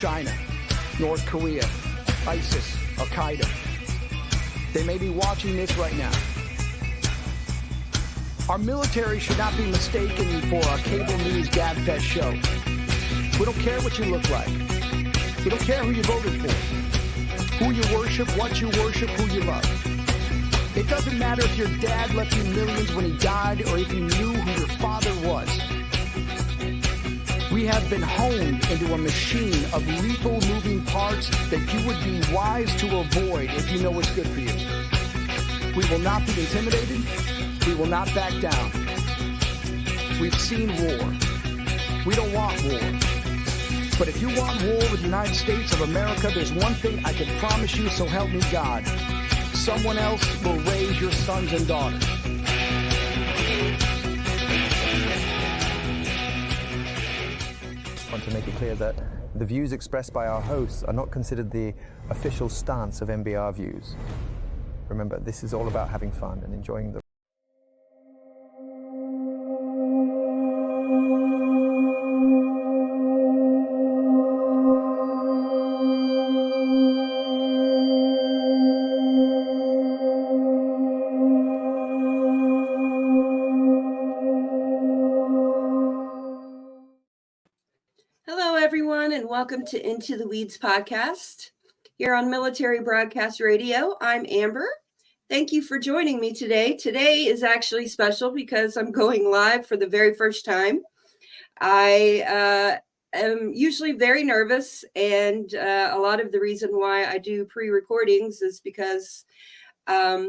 China, North Korea, ISIS, Al-Qaeda. They may be watching this right now. Our military should not be mistaken for a cable news gabfest show. We don't care what you look like. We don't care who you voted for, who you worship, what you worship, who you love. It doesn't matter if your dad left you millions when he died or if you knew who your father was. We have been honed into a machine of lethal moving parts that you would be wise to avoid if you know what's good for you. We will not be intimidated. We will not back down. We've seen war. We don't want war. But if you want war with the United States of America, there's one thing I can promise you, so help me God. Someone else will raise your sons and daughters. I want to make it clear that the views expressed by our hosts are not considered the official stance of MBR Views. Remember, this is all about having fun and enjoying the and welcome to Into the Weeds podcast here on Military Broadcast Radio. I'm Amber. Thank you for joining me today. Today is actually special because I'm going live for the very first time. I am usually very nervous, and a lot of the reason why I do pre-recordings is because I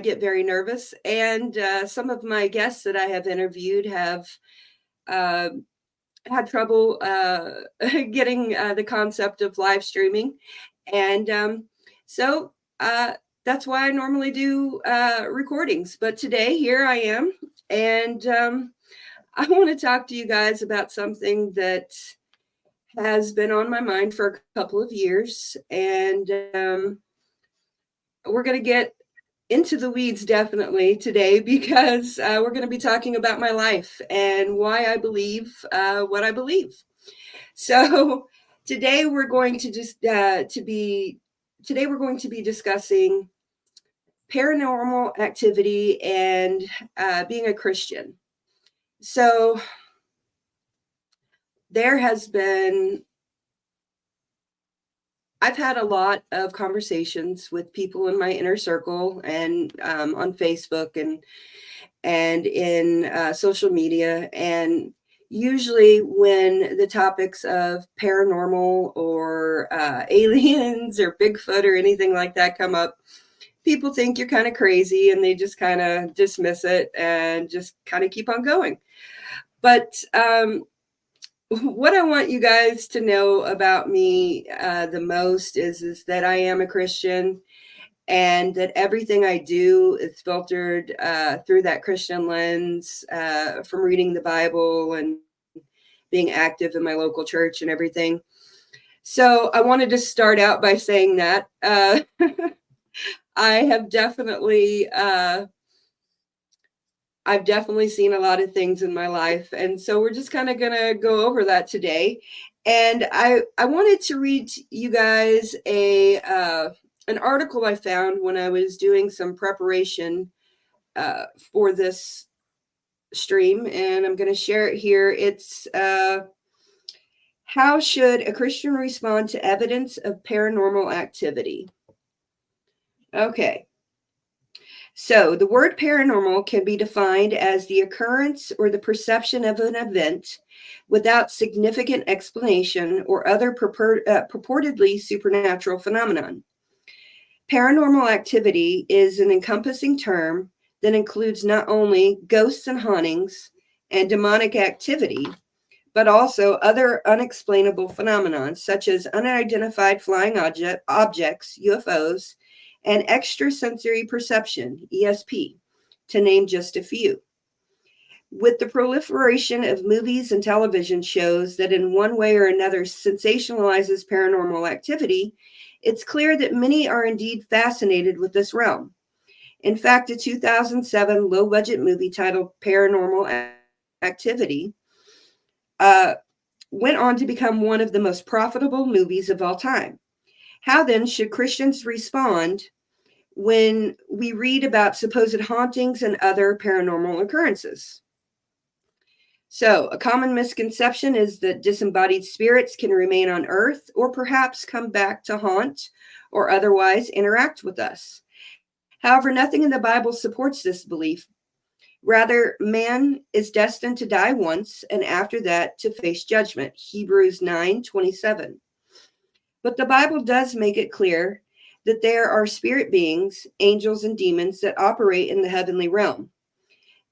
get very nervous, and some of my guests that I have interviewed have had trouble getting the concept of live streaming. And so that's why I normally do recordings. But today, here I am. And I want to talk to you guys about something that has been on my mind for a couple of years. And we're going to get into the weeds definitely today because we're going to be talking about my life and why I believe what I believe. So today we're going to be discussing paranormal activity and being a Christian. So I've had a lot of conversations with people in my inner circle and on Facebook and in social media. And usually when the topics of paranormal or aliens or Bigfoot or anything like that come up, people think you're kind of crazy and they just kind of dismiss it and just kind of keep on going. But what I want you guys to know about me the most is that I am a Christian and that everything I do is filtered through that Christian lens from reading the Bible and being active in my local church and everything. So I wanted to start out by saying that I've definitely seen a lot of things in my life. And so we're just kind of going to go over that today. And I wanted to read you guys an article I found when I was doing some preparation for this stream. And I'm going to share it here. It's How Should a Christian Respond to Evidence of Paranormal Activity? Okay. So the word paranormal can be defined as the occurrence or the perception of an event without significant explanation or other purportedly supernatural phenomenon. Paranormal activity is an encompassing term that includes not only ghosts and hauntings and demonic activity, but also other unexplainable phenomena such as unidentified flying objects, UFOs, and extrasensory perception, ESP, to name just a few. With the proliferation of movies and television shows that in one way or another sensationalizes paranormal activity, it's clear that many are indeed fascinated with this realm. In fact, a 2007 low-budget movie titled Paranormal Activity went on to become one of the most profitable movies of all time. How then should Christians respond when we read about supposed hauntings and other paranormal occurrences? So, a common misconception is that disembodied spirits can remain on earth or perhaps come back to haunt or otherwise interact with us. However, nothing in the Bible supports this belief. Rather, man is destined to die once and after that to face judgment. Hebrews 9:27. But the Bible does make it clear that there are spirit beings, angels and demons that operate in the heavenly realm.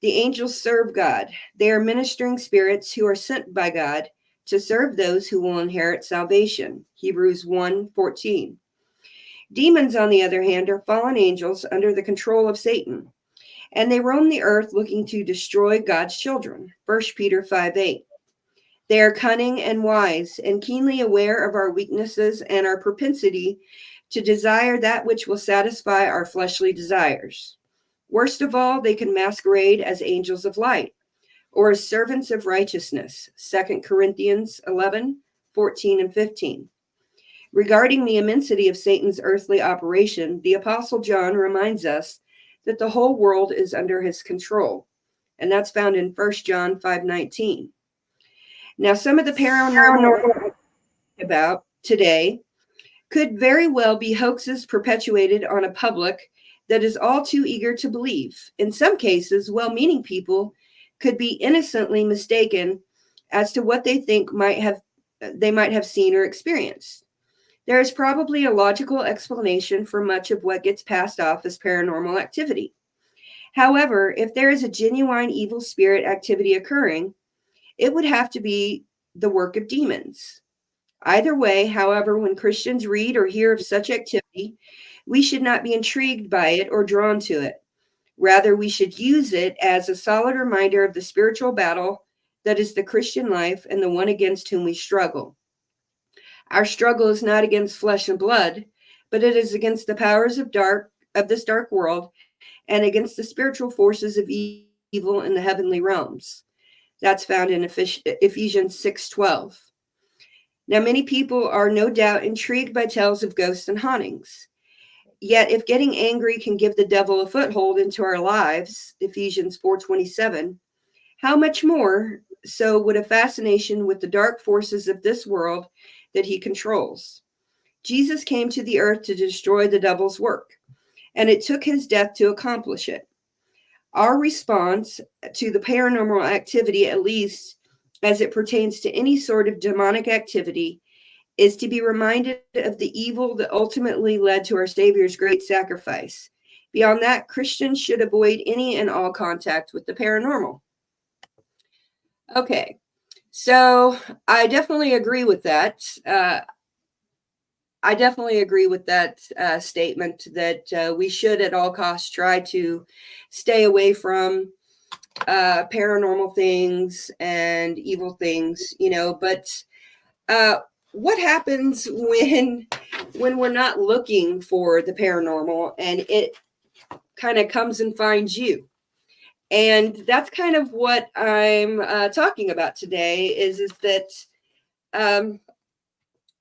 The angels serve God. They are ministering spirits who are sent by God to serve those who will inherit salvation. Hebrews 1:14. Demons, on the other hand, are fallen angels under the control of Satan, and they roam the earth looking to destroy God's children. 1 Peter 5:8. They are cunning and wise and keenly aware of our weaknesses and our propensity to desire that which will satisfy our fleshly desires. Worst of all, they can masquerade as angels of light or as servants of righteousness. 2 Corinthians 11:14 and 15. Regarding the immensity of Satan's earthly operation, the Apostle John reminds us that the whole world is under his control, and that's found in 1 John 5:19. Now, some of the paranormal about today could very well be hoaxes perpetuated on a public that is all too eager to believe. In some cases, well-meaning people could be innocently mistaken as to what they think they might have seen or experienced. There is probably a logical explanation for much of what gets passed off as paranormal activity. However, if there is a genuine evil spirit activity occurring, it would have to be the work of demons. Either way, however, when Christians read or hear of such activity, we should not be intrigued by it or drawn to it. Rather, we should use it as a solid reminder of the spiritual battle that is the Christian life and the one against whom we struggle. Our struggle is not against flesh and blood, but it is against the powers of this dark world and against the spiritual forces of evil in the heavenly realms. That's found in Ephesians 6:12. Now, many people are no doubt intrigued by tales of ghosts and hauntings. Yet, if getting angry can give the devil a foothold into our lives, Ephesians 4:27, how much more so would a fascination with the dark forces of this world that he controls? Jesus came to the earth to destroy the devil's work, and it took his death to accomplish it. Our response to the paranormal activity, at least as it pertains to any sort of demonic activity, is to be reminded of the evil that ultimately led to our Savior's great sacrifice. Beyond that, Christians should avoid any and all contact with the paranormal. Okay, so I definitely agree with that. Statement that we should at all costs try to stay away from paranormal things and evil things, but what happens when we're not looking for the paranormal and it kind of comes and finds you? And that's kind of what I'm talking about today is that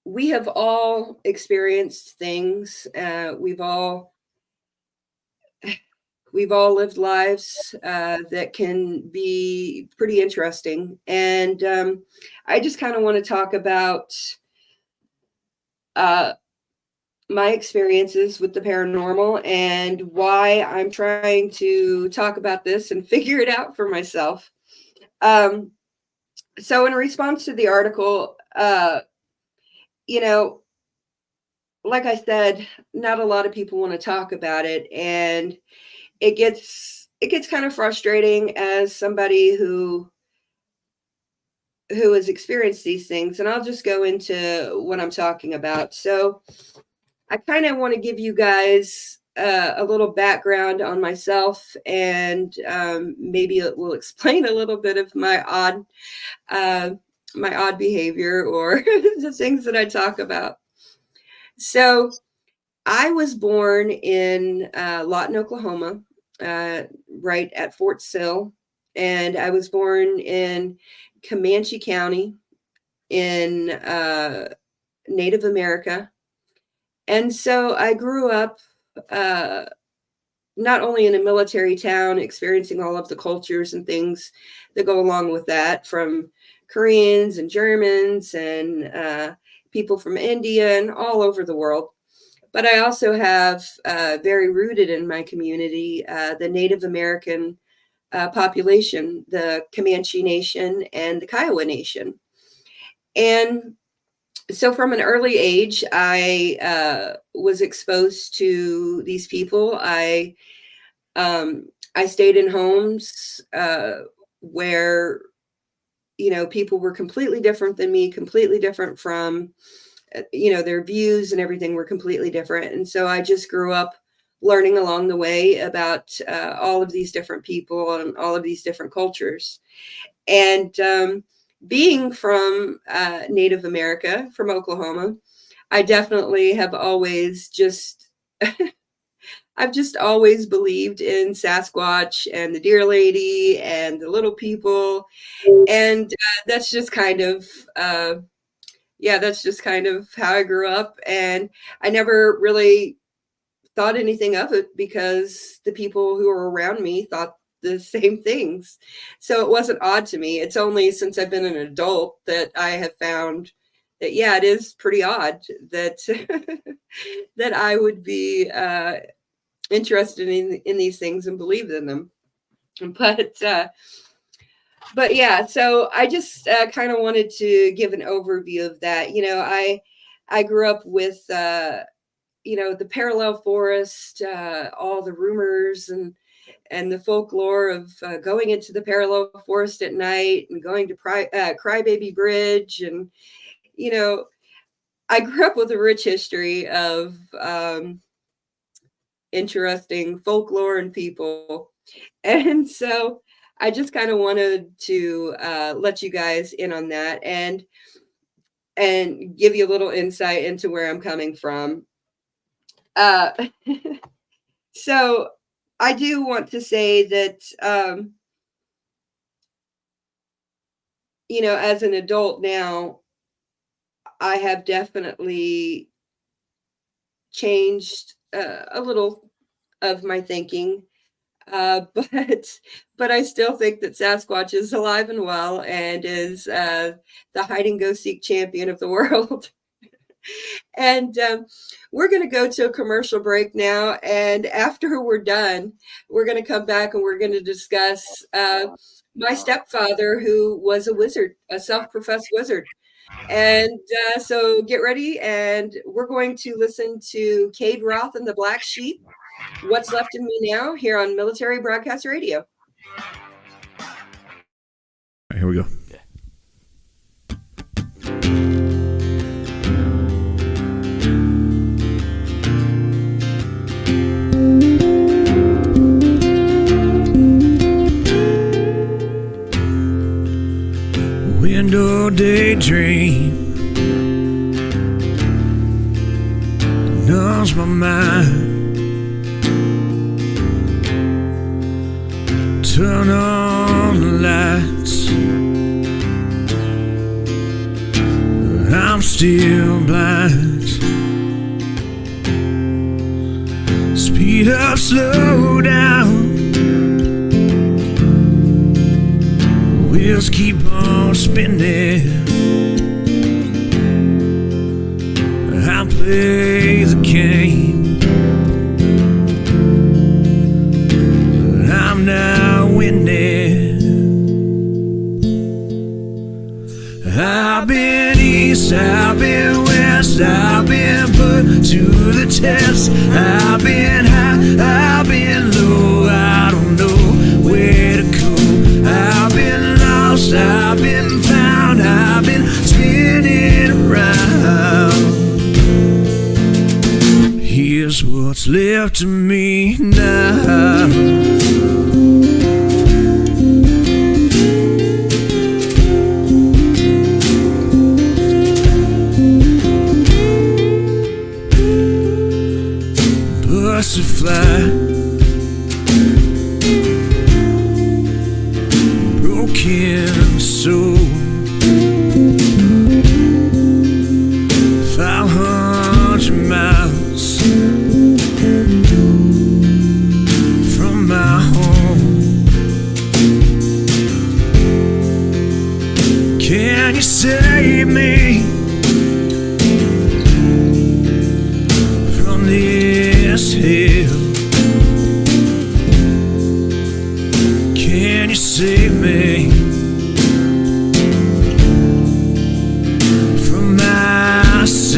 we have all experienced things. We've all lived lives that can be pretty interesting. And I just kind of want to talk about my experiences with the paranormal and why I'm trying to talk about this and figure it out for myself. So in response to the article, like I said, not a lot of people want to talk about it, and it gets kind of frustrating as somebody who has experienced these things. And I'll just go into what I'm talking about. So I kind of want to give you guys a little background on myself, and maybe it will explain a little bit of my odd behavior or the things that I talk about. So I was born in Lawton, Oklahoma, right at Fort Sill, and I was born in Comanche County, in Native America. And so I grew up not only in a military town, experiencing all of the cultures and things that go along with that, from Koreans and Germans and people from India and all over the world. But I also have very rooted in my community, the Native American population, the Comanche Nation and the Kiowa Nation. And so from an early age, I was exposed to these people. I stayed in homes where, you know, people were completely different than me, completely different from, you know, their views and everything were completely different. And so I just grew up learning along the way about all of these different people and all of these different cultures. And being from Native America, from Oklahoma, I definitely have always I've just always believed in Sasquatch and the Deer Lady and the little people. And that's just kind of, that's just kind of how I grew up. And I never really thought anything of it because the people who were around me thought the same things. So it wasn't odd to me. It's only since I've been an adult that I have found that, yeah, it is pretty odd that that I would be interested in these things and believed in them. But yeah, so I just kind of wanted to give an overview of that. You know, I grew up with, you know, the parallel forest, all the rumors and the folklore of going into the parallel forest at night and going to Crybaby Bridge. And, you know, I grew up with a rich history of interesting folklore and people. And so I just kind of wanted to let you guys in on that and give you a little insight into where I'm coming from. So I do want to say that, you know, as an adult now, I have definitely changed a little of my thinking. But I still think that Sasquatch is alive and well and is the hide and go seek champion of the world. And we're going to go to a commercial break now. And after we're done, we're going to come back and we're going to discuss my stepfather, who was a wizard, a self-professed wizard. And so get ready. And we're going to listen to Cade Roth and the Black Sheep, What's Left in Me Now, here on Military Broadcast Radio. All right, here we go. Window daydream numbs my mind. Turn on the lights, I'm still blind. Speed up, slow down, wheels keep on spinning. I play the game, I'm not winning. I've been east, I've been west, I've been put to the test. I've been high, I've been low, I don't know where to go. I've been lost, I've been found, I've been spinning around. Here's what's left of me now. Fly, broken soul,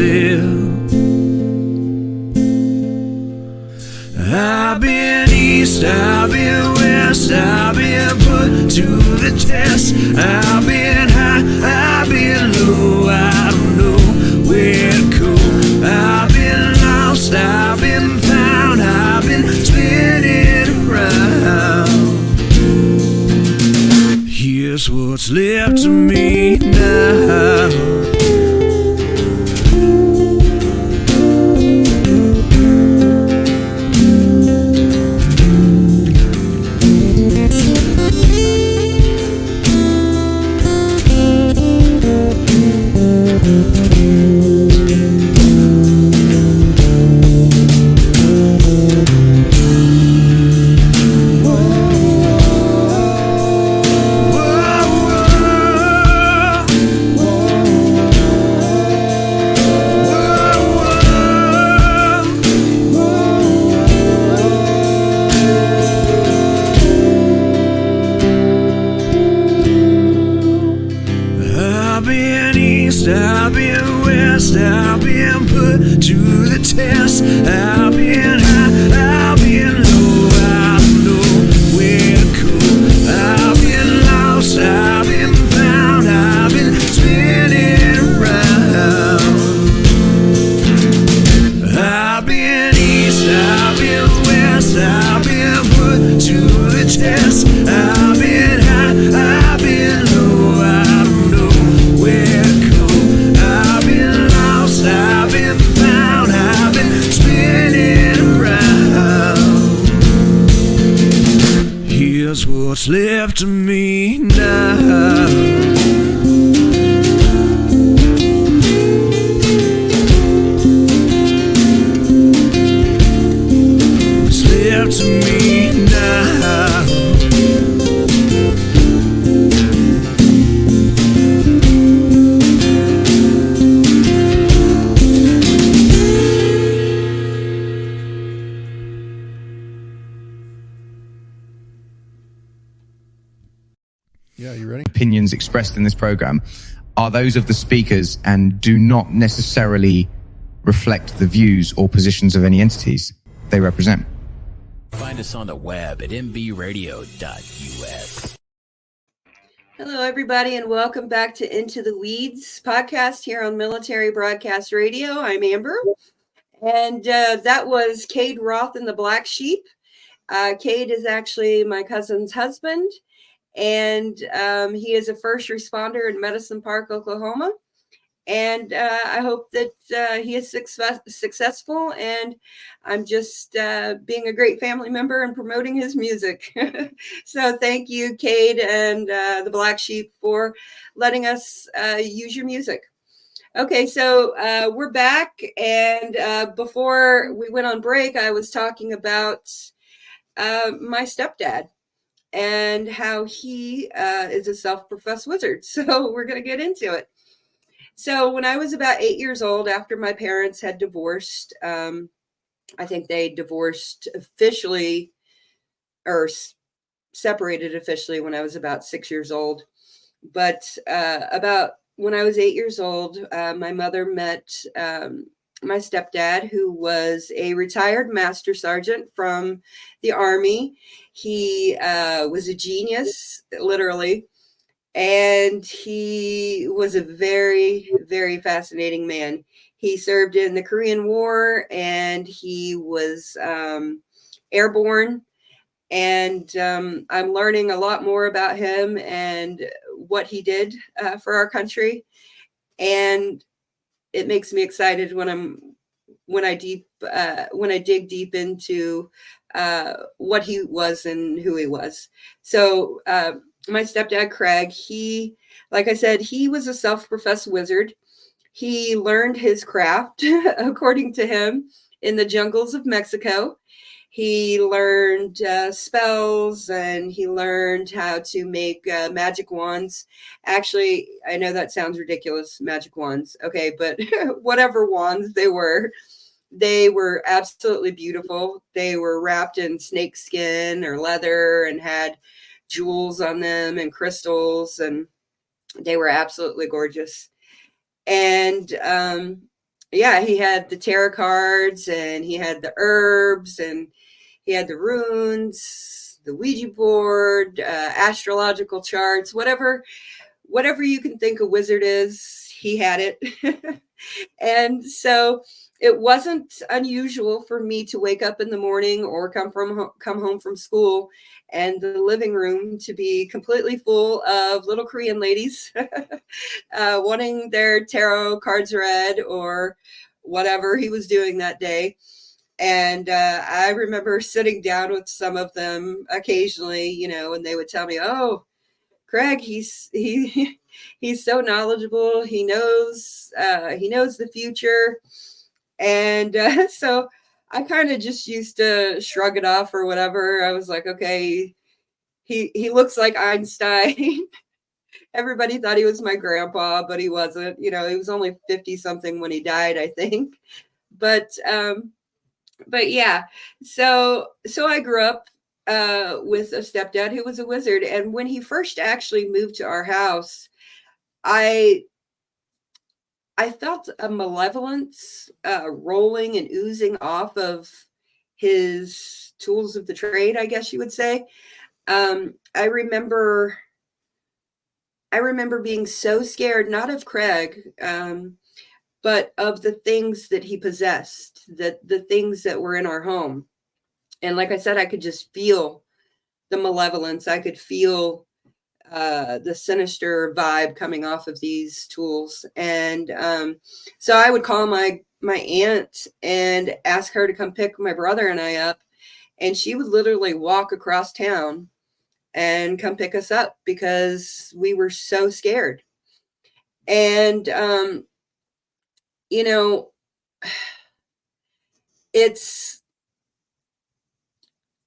myself. I've been east, I've been west, I've been put to the test. I've been high, I've been low, I don't know where to go. I've been lost, I've been found, I've been spinning around. Here's what's left of me now. I've been west, I've been put to the test. I've been high, I've been low, I don't know where to go. I've been lost, I've been found, I've been spinning around. I've been east, I've been west, I've been put to the test. I've been high, I've been low, I don't know where to go. I've been lost, I've been found, I've been spinning around. Here's what's left of me now. What's left of me now. Yeah, you ready? Opinions expressed in this program are those of the speakers and do not necessarily reflect the views or positions of any entities they represent. Find us on the web at mbradio.us. Hello, everybody, and welcome back to Into the Weeds podcast here on Military Broadcast Radio. I'm Amber, and that was Cade Roth and the Black Sheep. Cade is actually my cousin's husband, and he is a first responder in Medicine Park, Oklahoma. And I hope that he is successful, and I'm just being a great family member and promoting his music. So thank you, Cade and the Black Sheep, for letting us use your music. Okay, so we're back, and before we went on break, I was talking about my stepdad and how he is a self-professed wizard. So we're going to get into it. So when I was about 8 years old, after my parents had divorced, I think they divorced officially or separated officially when I was about 6 years old. But about when I was 8 years old, my mother met my stepdad, who was a retired master sergeant from the Army. He was a genius, literally. And he was a very, very fascinating man. He served in the Korean War, and he was airborne. And I'm learning a lot more about him and what he did for our country. And it makes me excited when I dig deep into what he was and who he was. So my stepdad, Craig, he, like I said, he was a self-professed wizard. He learned his craft, according to him, in the jungles of Mexico. He learned spells, and he learned how to make magic wands. Actually, I know that sounds ridiculous, magic wands. Okay, but whatever wands they were absolutely beautiful. They were wrapped in snake skin or leather and had jewels on them and crystals, and they were absolutely gorgeous. And yeah, he had the tarot cards, and he had the herbs, and he had the runes, the Ouija board, astrological charts, whatever you can think a wizard is, he had it. And so it wasn't unusual for me to wake up in the morning or come home from school and the living room to be completely full of little Korean ladies wanting their tarot cards read or whatever he was doing that day. And I remember sitting down with some of them occasionally, and they would tell me, "Oh, Craig, he's so knowledgeable. He knows the future." And so I kind of just used to shrug it off or whatever. I was like, okay, he looks like Einstein. Everybody thought he was my grandpa, but he wasn't. He was only 50 something when he died, I think. But yeah, so I grew up with a stepdad who was a wizard, and when he first actually moved to our house, I felt a malevolence rolling and oozing off of his tools of the trade, I guess you would say. I remember being so scared, not of Craig, but of the things that he possessed, the things that were in our home. And like I said, I could just feel the malevolence. I could feel the sinister vibe coming off of these tools. And so I would call my aunt and ask her to come pick my brother and I up. And she would literally walk across town and come pick us up because we were so scared. And,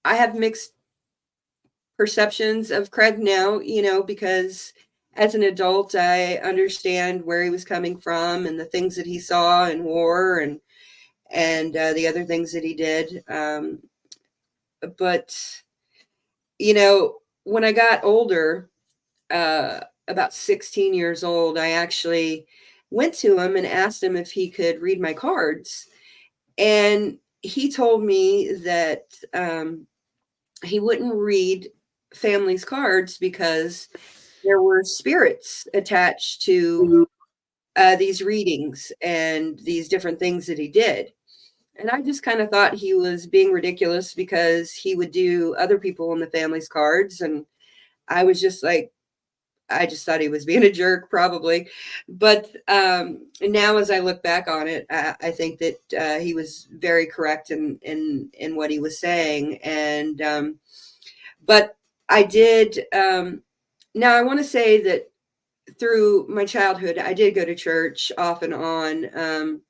I have mixed perceptions of Craig now, because as an adult, I understand where he was coming from and the things that he saw and wore and the other things that he did. But, when I got older, about 16 years old, I actually went to him and asked him if he could read my cards. And he told me that he wouldn't read families' cards because there were spirits attached to these readings and these different things that he did. And I just kind of thought he was being ridiculous because he would do other people in the family's cards. And I was just like, I just thought he was being a jerk, probably. But now, as I look back on it, I think that he was very correct in what he was saying. And but I did. Now, I want to say that through my childhood, I did go to church off and on.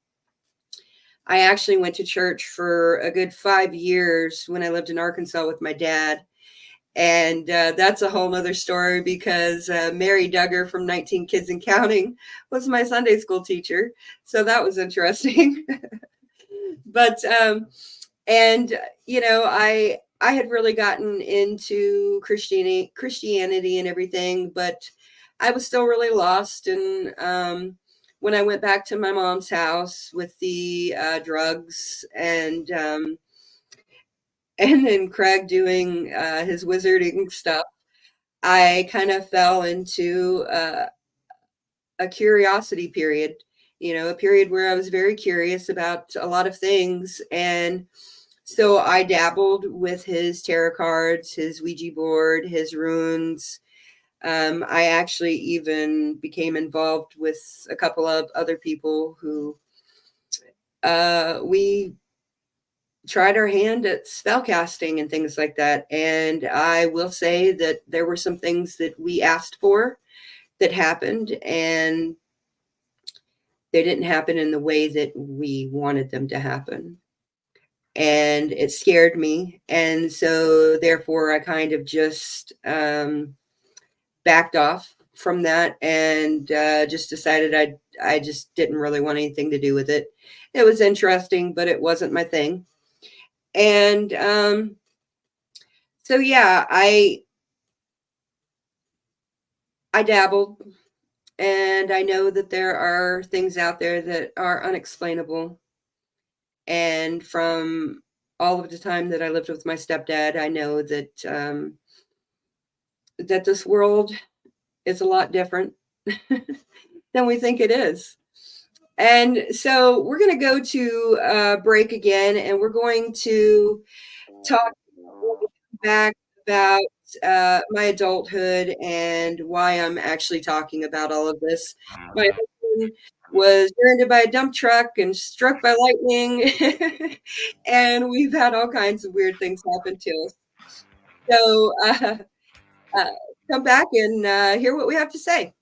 I actually went to church for a good 5 years when I lived in Arkansas with my dad. And that's a whole nother story because Mary Duggar from 19 Kids and Counting was my Sunday school teacher. So that was interesting. But, and, I had really gotten into Christianity and everything, but I was still really lost. And when I went back to my mom's house with the drugs and then Craig doing his wizarding stuff, I kind of fell into a curiosity period, a period where I was very curious about a lot of things. And so I dabbled with his tarot cards, his Ouija board, his runes. I actually even became involved with a couple of other people who we tried our hand at spell casting and things like that. And I will say that there were some things that we asked for that happened, and they didn't happen in the way that we wanted them to happen. And it scared me. And so therefore I kind of just backed off from that and just decided I just didn't really want anything to do with it. It was interesting, but it wasn't my thing. And so yeah, I dabbled, And I know that there are things out there that are unexplainable. And from all of the time that I lived with my stepdad, I know that that this world is a lot different than we think it is. And so we're going to go to break again, and we're going to talk back about my adulthood and why I'm actually talking about all of this. My husband was rear-ended by a dump truck and struck by lightning, and we've had all kinds of weird things happen to us. So come back and hear what we have to say.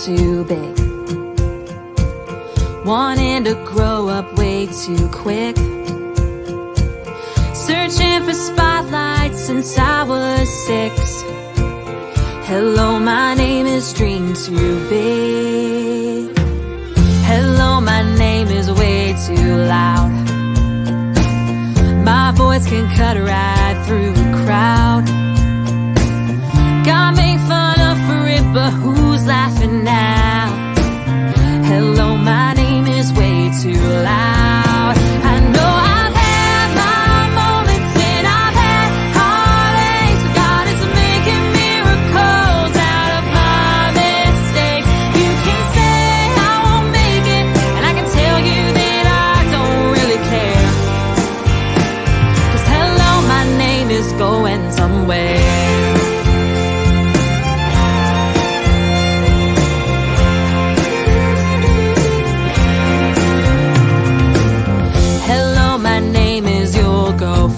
Too big, wanting to grow up way too quick, searching for spotlights since I was 6. Hello, my name is Dream Too Big. Hello, my name is way too loud. My voice can cut right through a crowd. God make fun of for it, but who's laughing now? Hello, my name is way too loud. I know I've had my moments and I've had heartaches, but God is making miracles out of my mistakes. You can say I won't make it, and I can tell you that I don't really care. 'Cause hello, my name is going somewhere.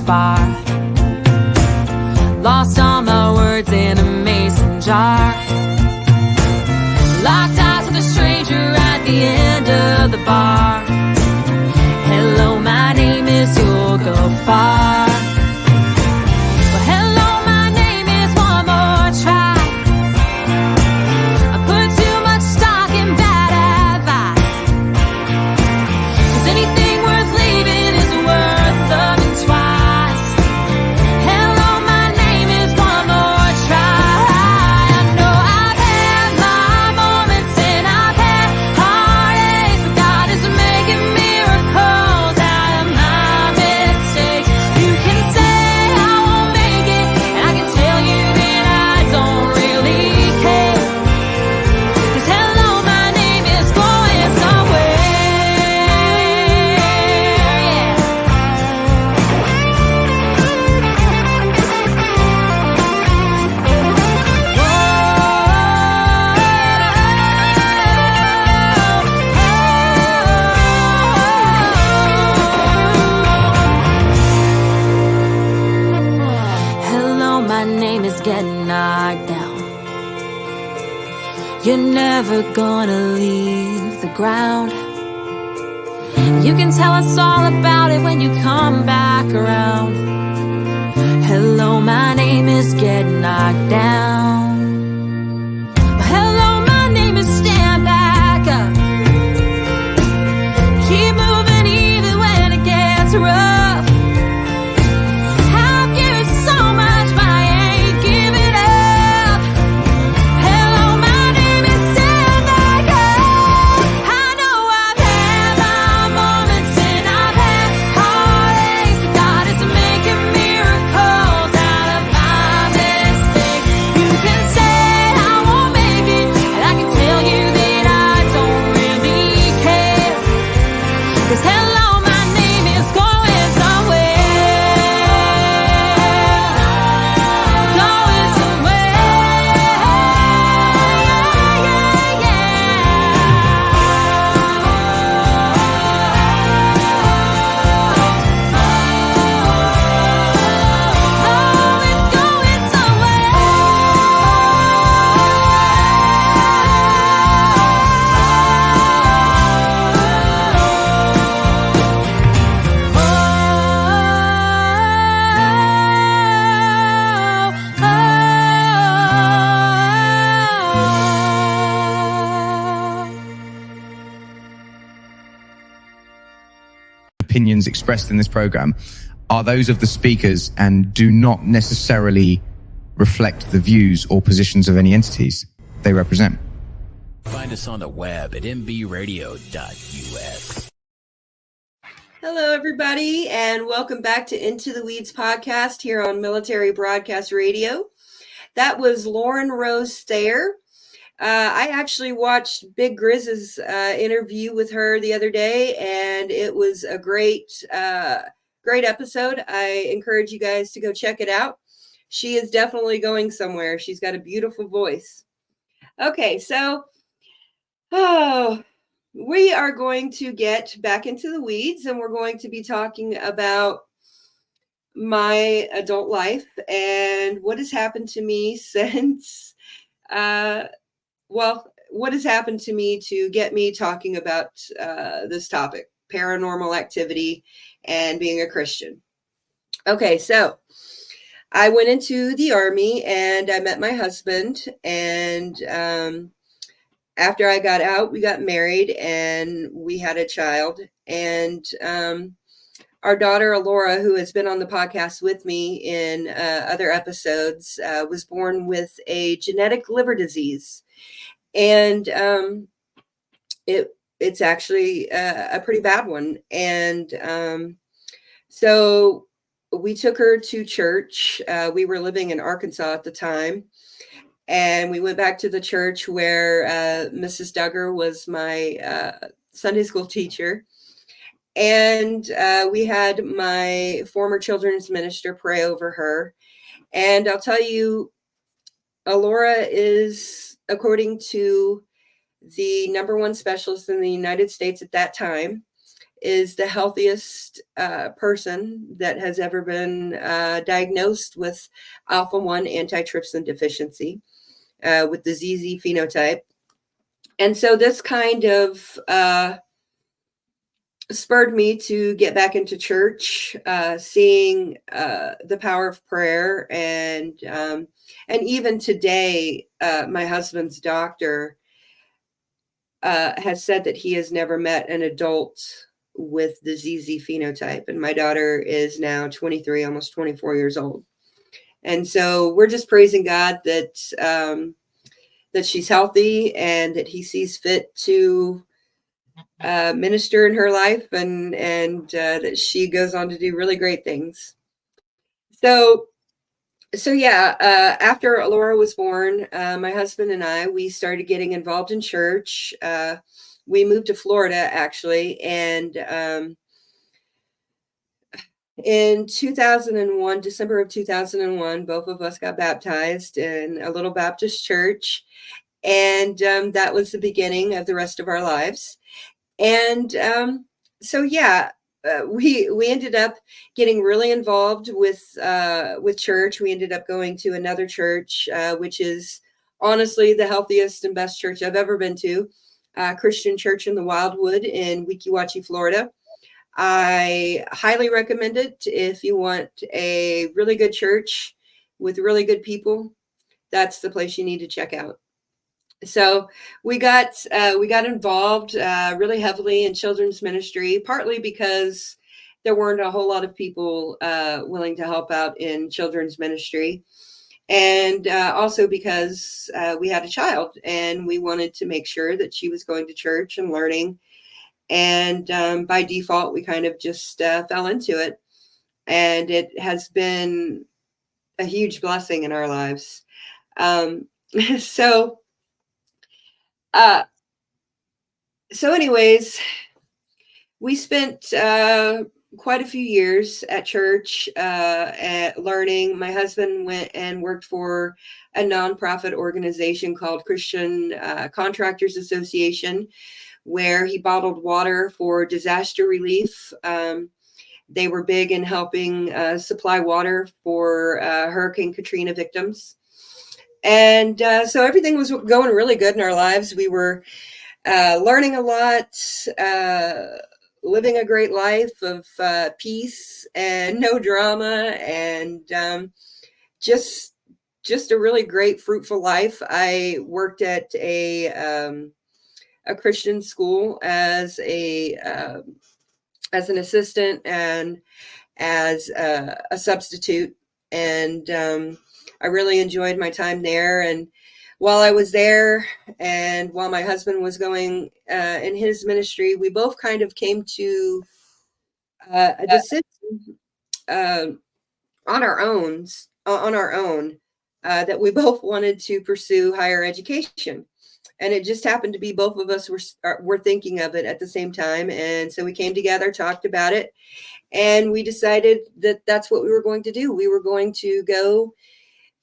Far. Lost all my words in a mason jar. Locked eyes with a stranger at the end of the bar. Hello, my name is You'll Go Far. Well, hello, my name is One More Try. I put too much stock in bad advice, 'cause anything worth leaving is worth loving twice. You're never gonna leave the ground. You can tell us all about it when you come back around. Hello, my name is Get Knocked Down. Hello, my name is Stand Back Up. Keep moving even when it gets rough. I've given so much, but I ain't giving up. Hello, my name is Stand Back Up. I know I've had my moments and I've had heartaches, but God is making miracles out of my mistakes. expressed in this program are those of the speakers and do not necessarily reflect the views or positions of any entities they represent. Find us on the web at mbradio.us. Hello, everybody, and welcome back to Into the Weeds podcast here on Military Broadcast Radio. That was Lauren Rose Thayer. I actually watched Big Grizz's interview with her the other day, and it was a great episode. I encourage you guys to go check it out. She is definitely going somewhere. She's got a beautiful voice. Okay, so we are going to get back into the weeds, and we're going to be talking about my adult life and what has happened to me since, what has happened to me to get me talking about this topic, paranormal activity and being a Christian. Okay, so I went into the Army and I met my husband, and after I got out, we got married and we had a child. And our daughter, Alora, who has been on the podcast with me in other episodes, was born with a genetic liver disease. And it's actually a pretty bad one. And so we took her to church. We were living in Arkansas at the time. And we went back to the church where Mrs. Duggar was my Sunday school teacher. And we had my former children's minister pray over her. And I'll tell you, Alora is, according to the #1 specialist in the United States at that time, is the healthiest person that has ever been diagnosed with alpha-1 antitrypsin deficiency. With the ZZ phenotype. And so this kind of spurred me to get back into church, seeing the power of prayer. And even today, my husband's doctor has said that he has never met an adult with the ZZ phenotype. And my daughter is now 23, almost 24 years old. And so we're just praising God that that she's healthy and that he sees fit to minister in her life, and that she goes on to do really great things. So yeah, after Alora was born, my husband and I, we started getting involved in church. We moved to Florida, actually, and in 2001, December of 2001, both of us got baptized in a little Baptist church. And that was the beginning of the rest of our lives. And so, yeah, we ended up getting really involved with church. We ended up going to another church, which is honestly the healthiest and best church I've ever been to, Christian Church in the Wildwood in Weeki Wachee, Florida. I highly recommend it if you want a really good church with really good people. That's the place you need to check out. So we got involved really heavily in children's ministry, partly because there weren't a whole lot of people willing to help out in children's ministry, and also because we had a child and we wanted to make sure that she was going to church and learning. And by default, we kind of just fell into it. And it has been a huge blessing in our lives. So anyways, we spent quite a few years at church at learning. My husband went and worked for a nonprofit organization called Christian Contractors Association, where he bottled water for disaster relief. They were big in helping supply water for Hurricane Katrina victims. And so everything was going really good in our lives. We were learning a lot, living a great life of peace and no drama, and just a really great, fruitful life. I worked at a Christian school as a as an assistant and as a substitute. And I really enjoyed my time there. And while I was there and while my husband was going in his ministry, we both kind of came to a decision on our own, that we both wanted to pursue higher education. And it just happened to be both of us were thinking of it at the same time. And so we came together, talked about it, and we decided that that's what we were going to do. We were going to go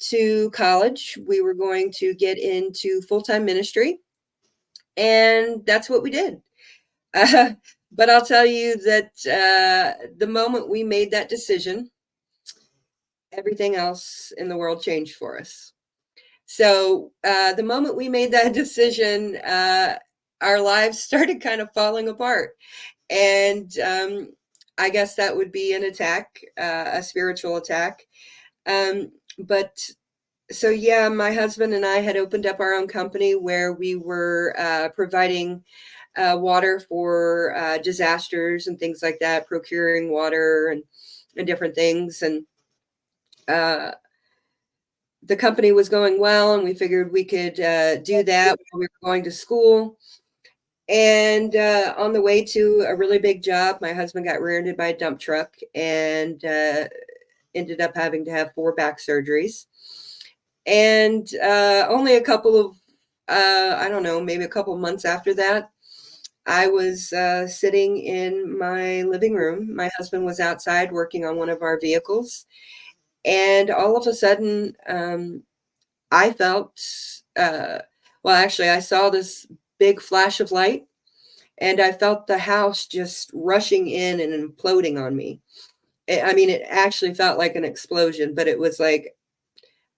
to college. We were going to get into full-time ministry. And that's what we did. But I'll tell you that the moment we made that decision, everything else in the world changed for us. So the moment we made that decision, our lives started kind of falling apart. And I guess that would be an attack, a spiritual attack. But so, yeah, my husband and I had opened up our own company where we were providing water for disasters and things like that, procuring water and different things. And the company was going well, and we figured we could do that while we were going to school. And on the way to a really big job, my husband got rear-ended by a dump truck and ended up having to have 4 back surgeries. And only a couple of, I don't know, maybe a couple of months after that, I was sitting in my living room. My husband was outside working on one of our vehicles. And all of a sudden, I felt, actually, I saw this big flash of light, and I felt the house just rushing in and imploding on me. It actually felt like an explosion, but it was like,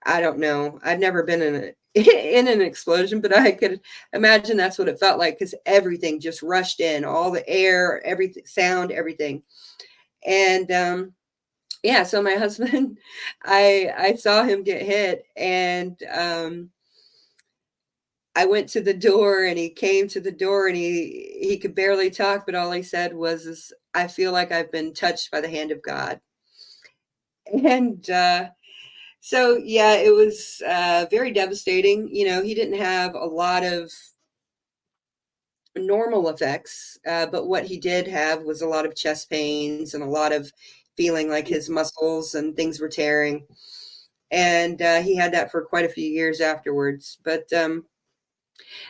I don't know. I've never been in in an explosion, but I could imagine that's what it felt like, because everything just rushed in, all the air, everything, sound, everything. And yeah, so my husband, I saw him get hit, and I went to the door, and he came to the door, and he could barely talk, but all he said was, I feel like I've been touched by the hand of God. And so, yeah, it was very devastating. You know, he didn't have a lot of normal effects, but what he did have was a lot of chest pains and a lot of feeling like his muscles and things were tearing. And he had that for quite a few years afterwards. But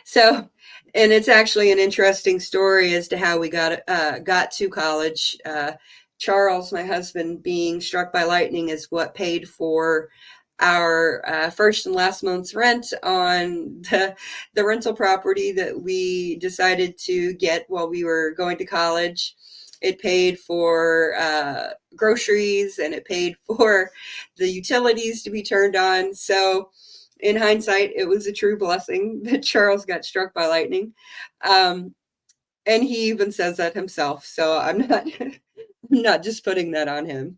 so, and it's actually an interesting story as to how we got to college. Charles, my husband, being struck by lightning is what paid for our first and last month's rent on the rental property that we decided to get while we were going to college. It paid for groceries, and it paid for the utilities to be turned on. So in hindsight, it was a true blessing that Charles got struck by lightning. And he even says that himself. So I'm not just putting that on him.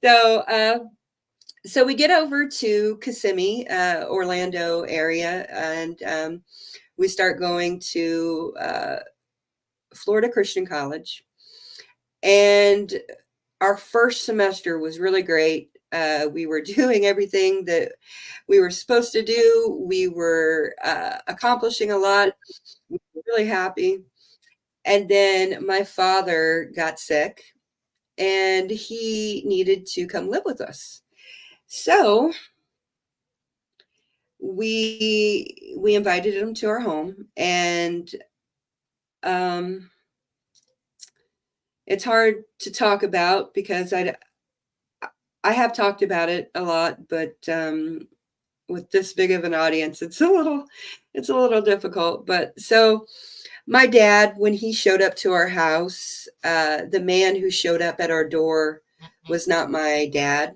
So we get over to Kissimmee, Orlando area, and we start going to Florida Christian College. And our first semester was really great. We were doing everything that we were supposed to do. We were accomplishing a lot. We were really happy. And then my father got sick, and he needed to come live with us. So we invited him to our home, and it's hard to talk about because I have talked about it a lot, but with this big of an audience, it's a little difficult. But so my dad, when he showed up to our house, the man who showed up at our door was not my dad.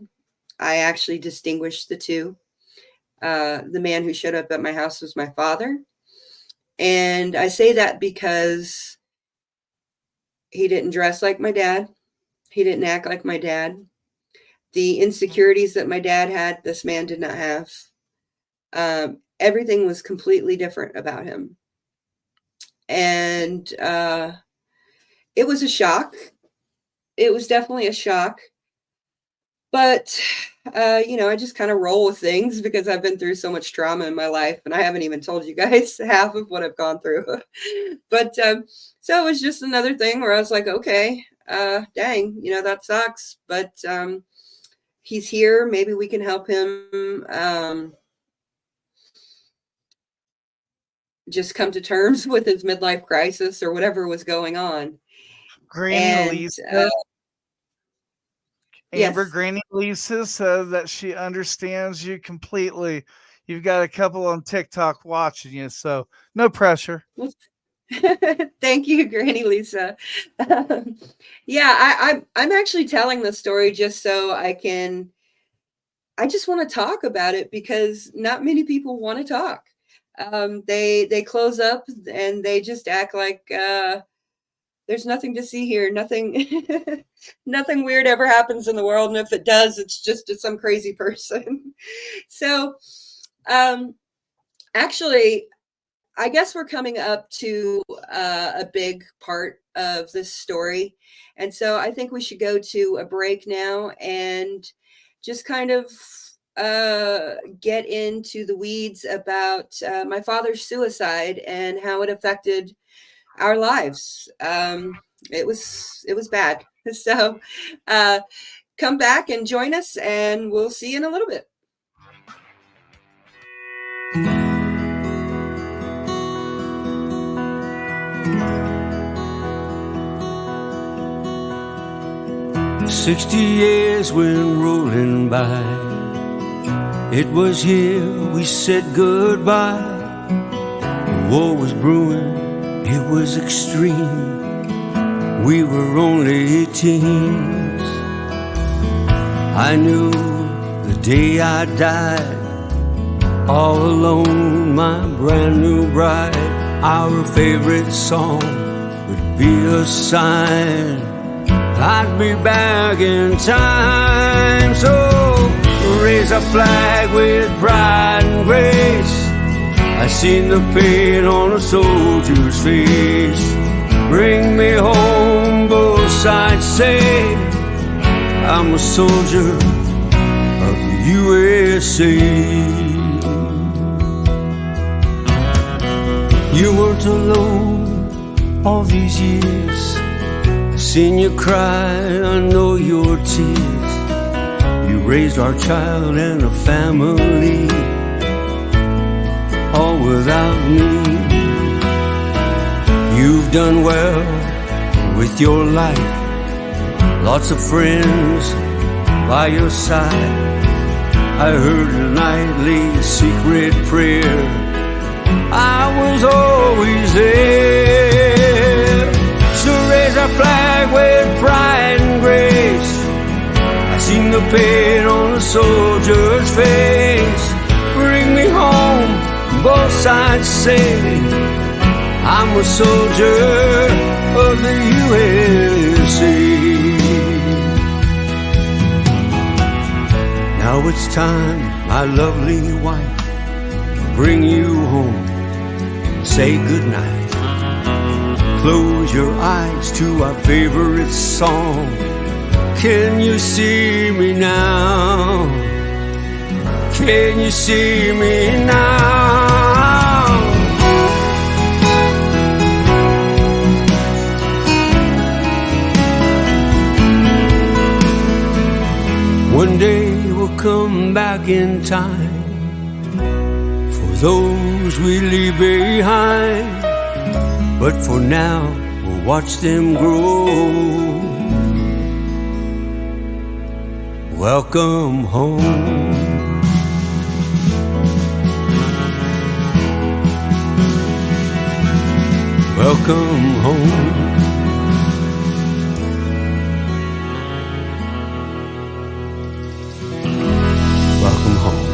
I actually distinguished the two. The man who showed up at my house was my father. And I say that because he didn't dress like my dad. He didn't act like my dad. The insecurities that my dad had, this man did not have. Everything was completely different about him. And it was a shock. it was definitely a shock. But, I just kind of roll with things because I've been through so much trauma in my life, and I haven't even told you guys half of what I've gone through. But so it was just another thing where I was like, okay, dang, that sucks. But he's here. Maybe we can help him just come to terms with his midlife crisis or whatever was going on. Granny Lisa. Amber, yes. Granny Lisa says that she understands you completely. You've got a couple on TikTok watching you, so no pressure. Thank you, Granny Lisa. Yeah, I'm actually telling this story just so I just want to talk about it because not many people want to talk. They close up and they just act like there's nothing to see here. Nothing nothing weird ever happens in the world, and if it does, it's just to some crazy person. So actually, I guess we're coming up to a big part of this story, and so I think we should go to a break now and just kind of get into the weeds about my father's suicide and how it affected our lives. It was bad. So come back and join us, and we'll see you in a little bit. "60 years went rolling by. It was here we said goodbye. The war was brewing, it was extreme. We were only teens. I knew the day I died, all alone, my brand new bride. Our favorite song would be a sign I'd be back in time. So raise a flag with pride and grace. I seen the pain on a soldier's face. Bring me home, both sides say. I'm a soldier of the USA. You weren't alone all these years. Seen you cry, I know your tears. You raised our child and a family, all without me. You've done well with your life, lots of friends by your side. I heard a nightly secret prayer, I was always there. So raise our flag with pride and grace. I seen the pain on a soldier's face. Bring me home, both sides say. I'm a soldier of the USA. Now it's time, my lovely wife, bring you home, say goodnight. Close your eyes to our favorite song. Can you see me now? Can you see me now? One day we'll come back in time for those we leave behind. But for now, we'll watch them grow. Welcome home. Welcome home. Welcome home.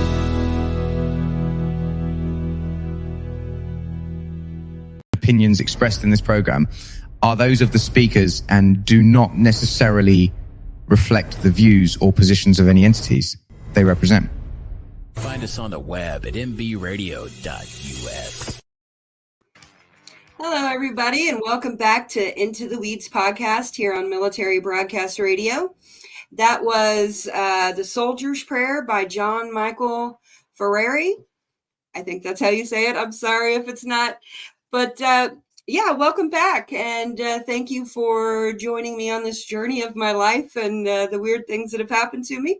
Opinions expressed in this program are those of the speakers and do not necessarily reflect the views or positions of any entities they represent. Find us on the web at mbradio.us. Hello, everybody, and welcome back to Into the Weeds podcast here on Military Broadcast Radio. That was The Soldier's Prayer by John Michael Ferrari. I think that's how you say it. I'm sorry if it's not. But yeah, welcome back. And thank you for joining me on this journey of my life and the weird things that have happened to me.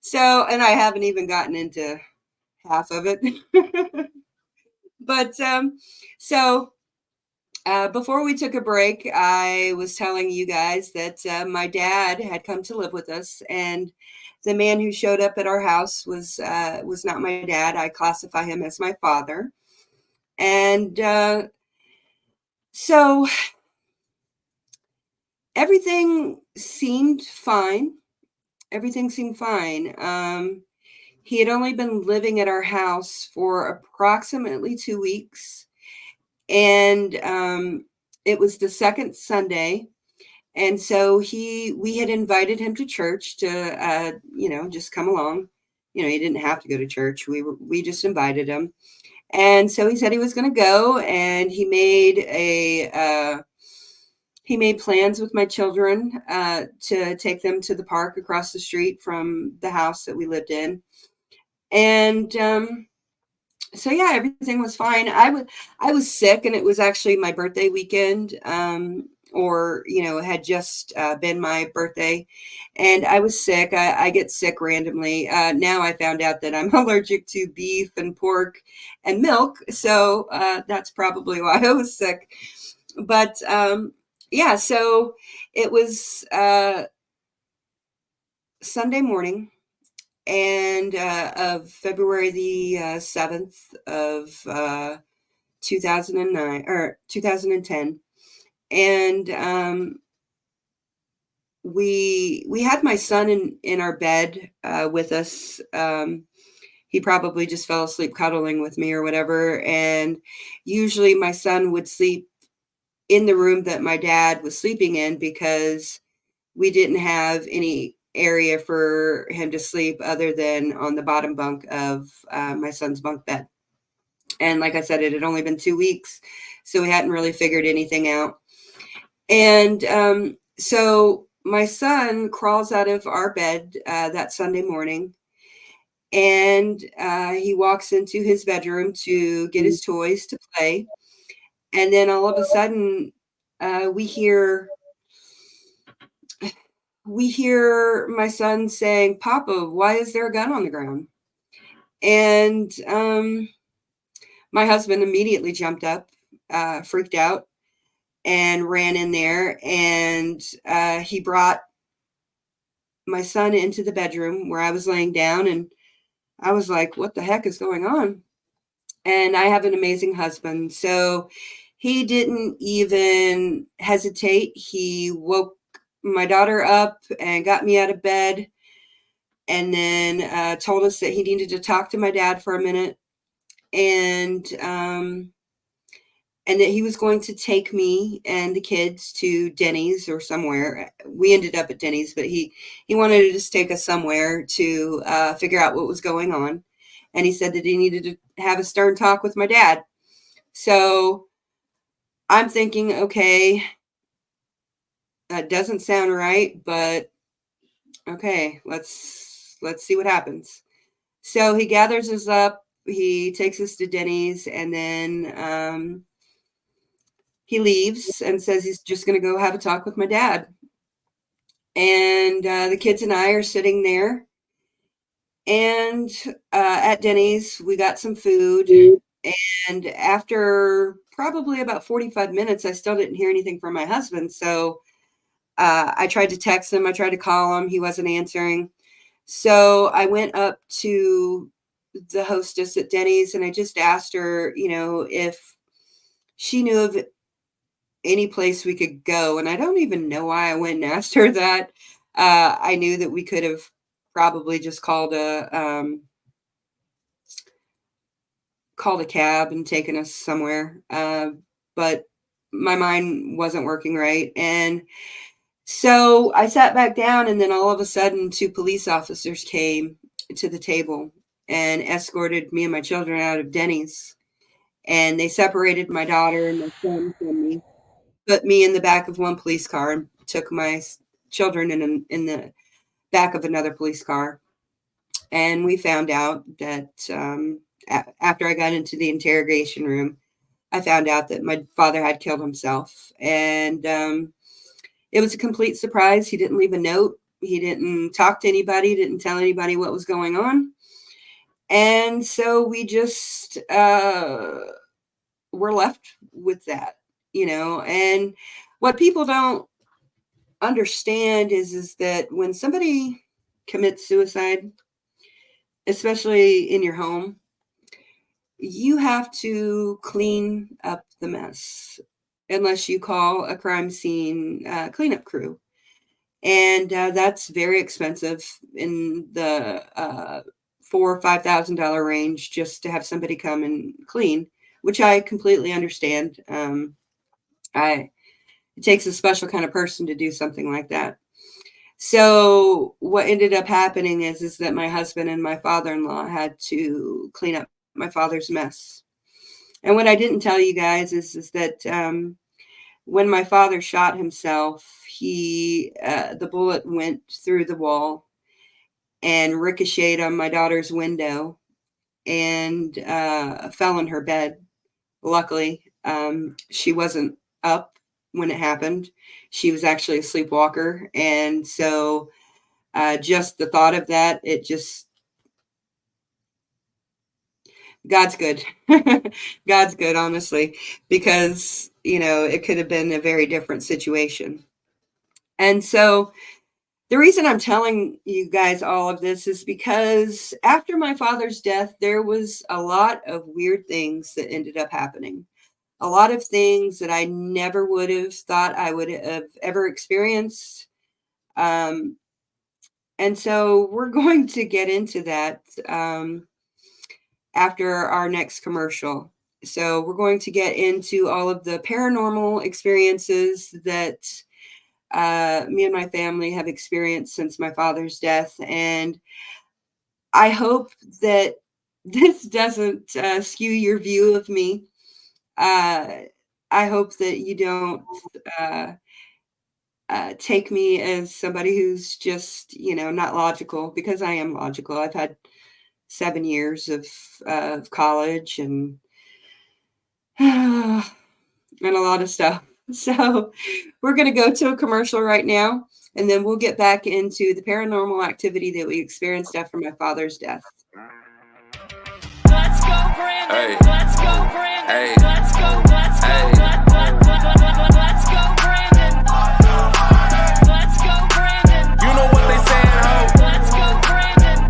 So, and I haven't even gotten into half of it. But so before we took a break, I was telling you guys that my dad had come to live with us, and the man who showed up at our house was not my dad. I classify him as my father, and so everything seemed fine. Everything seemed fine. He had only been living at our house for approximately 2 weeks, and it was the second Sunday. And so we had invited him to church to, just come along. He didn't have to go to church. We just invited him. And so he said he was going to go, and he made plans with my children to take them to the park across the street from the house that we lived in. And so yeah, everything was fine. I was sick, and it was actually my birthday weekend. It had just been my birthday, and I was sick. I get sick randomly. Now I found out that I'm allergic to beef and pork and milk, so that's probably why I was sick. But yeah, so it was Sunday morning, and of February the 7th of 2009 or 2010. And we had my son in our bed with us. He probably just fell asleep cuddling with me or whatever. And usually my son would sleep in the room that my dad was sleeping in, because we didn't have any area for him to sleep other than on the bottom bunk of my son's bunk bed. And like I said, it had only been 2 weeks, so we hadn't really figured anything out. And so my son crawls out of our bed that Sunday morning, and he walks into his bedroom to get his toys to play. And then all of a sudden, we hear my son saying, "Papa, why is there a gun on the ground?" And my husband immediately jumped up, freaked out, and ran in there, and he brought my son into the bedroom where I was laying down, and I was like, what the heck is going on? And I have an amazing husband, so he didn't even hesitate. He woke my daughter up and got me out of bed, and then told us that he needed to talk to my dad for a minute, and that he was going to take me and the kids to Denny's or somewhere. We ended up at Denny's, but he wanted to just take us somewhere to figure out what was going on. And he said that he needed to have a stern talk with my dad. So I'm thinking, okay, that doesn't sound right, but okay, let's see what happens. So he gathers us up, he takes us to Denny's, and then he leaves and says he's just going to go have a talk with my dad. And the kids and I are sitting there. And at Denny's, we got some food. And after probably about 45 minutes, I still didn't hear anything from my husband. So I tried to text him. I tried to call him. He wasn't answering. So I went up to the hostess at Denny's, and I just asked her, if she knew of any place we could go. And I don't even know why I went and asked her that. I knew that we could have probably just called a cab and taken us somewhere. But my mind wasn't working right. And so I sat back down, and then all of a sudden 2 police officers came to the table and escorted me and my children out of Denny's. and they separated my daughter and my son from me, put me in the back of one police car, and took my children in the back of another police car. And we found out that after I got into the interrogation room, I found out that my father had killed himself. And it was a complete surprise. He didn't leave a note. He didn't talk to anybody, didn't tell anybody what was going on. And so we just were left with that, you know. And what people don't understand is that when somebody commits suicide, especially in your home, you have to clean up the mess unless you call a crime scene cleanup crew. And that's very expensive, in the $4,000 or $5,000 range, just to have somebody come and clean, which I completely understand. It takes a special kind of person to do something like that. So what ended up happening is that my husband and my father-in-law had to clean up my father's mess. And what I didn't tell you guys is that when my father shot himself, the bullet went through the wall and ricocheted on my daughter's window and fell in her bed. Luckily, she wasn't up when it happened. She was actually a sleepwalker. And so just the thought of that, God's good. God's good, honestly, because, you know, it could have been a very different situation. And so the reason I'm telling you guys all of this is because after my father's death, there was a lot of weird things that ended up happening. A lot of things that I never would have thought I would have ever experienced. And so we're going to get into that after our next commercial. So we're going to get into all of the paranormal experiences that me and my family have experienced since my father's death. And I hope that this doesn't skew your view of me. I hope that you don't take me as somebody who's just, you know, not logical, because I am logical. I've had 7 years of college and a lot of stuff. So we're going to go to a commercial right now, and then we'll get back into the paranormal activity that we experienced after my father's death. Let's go, Brandon. Hey. Let's go, Brandon. Hey. Let's go. Let's go. Hey. Let's go, Brandon. Let's go, Brandon. You know what they saying, ho? Let's go, Brandon.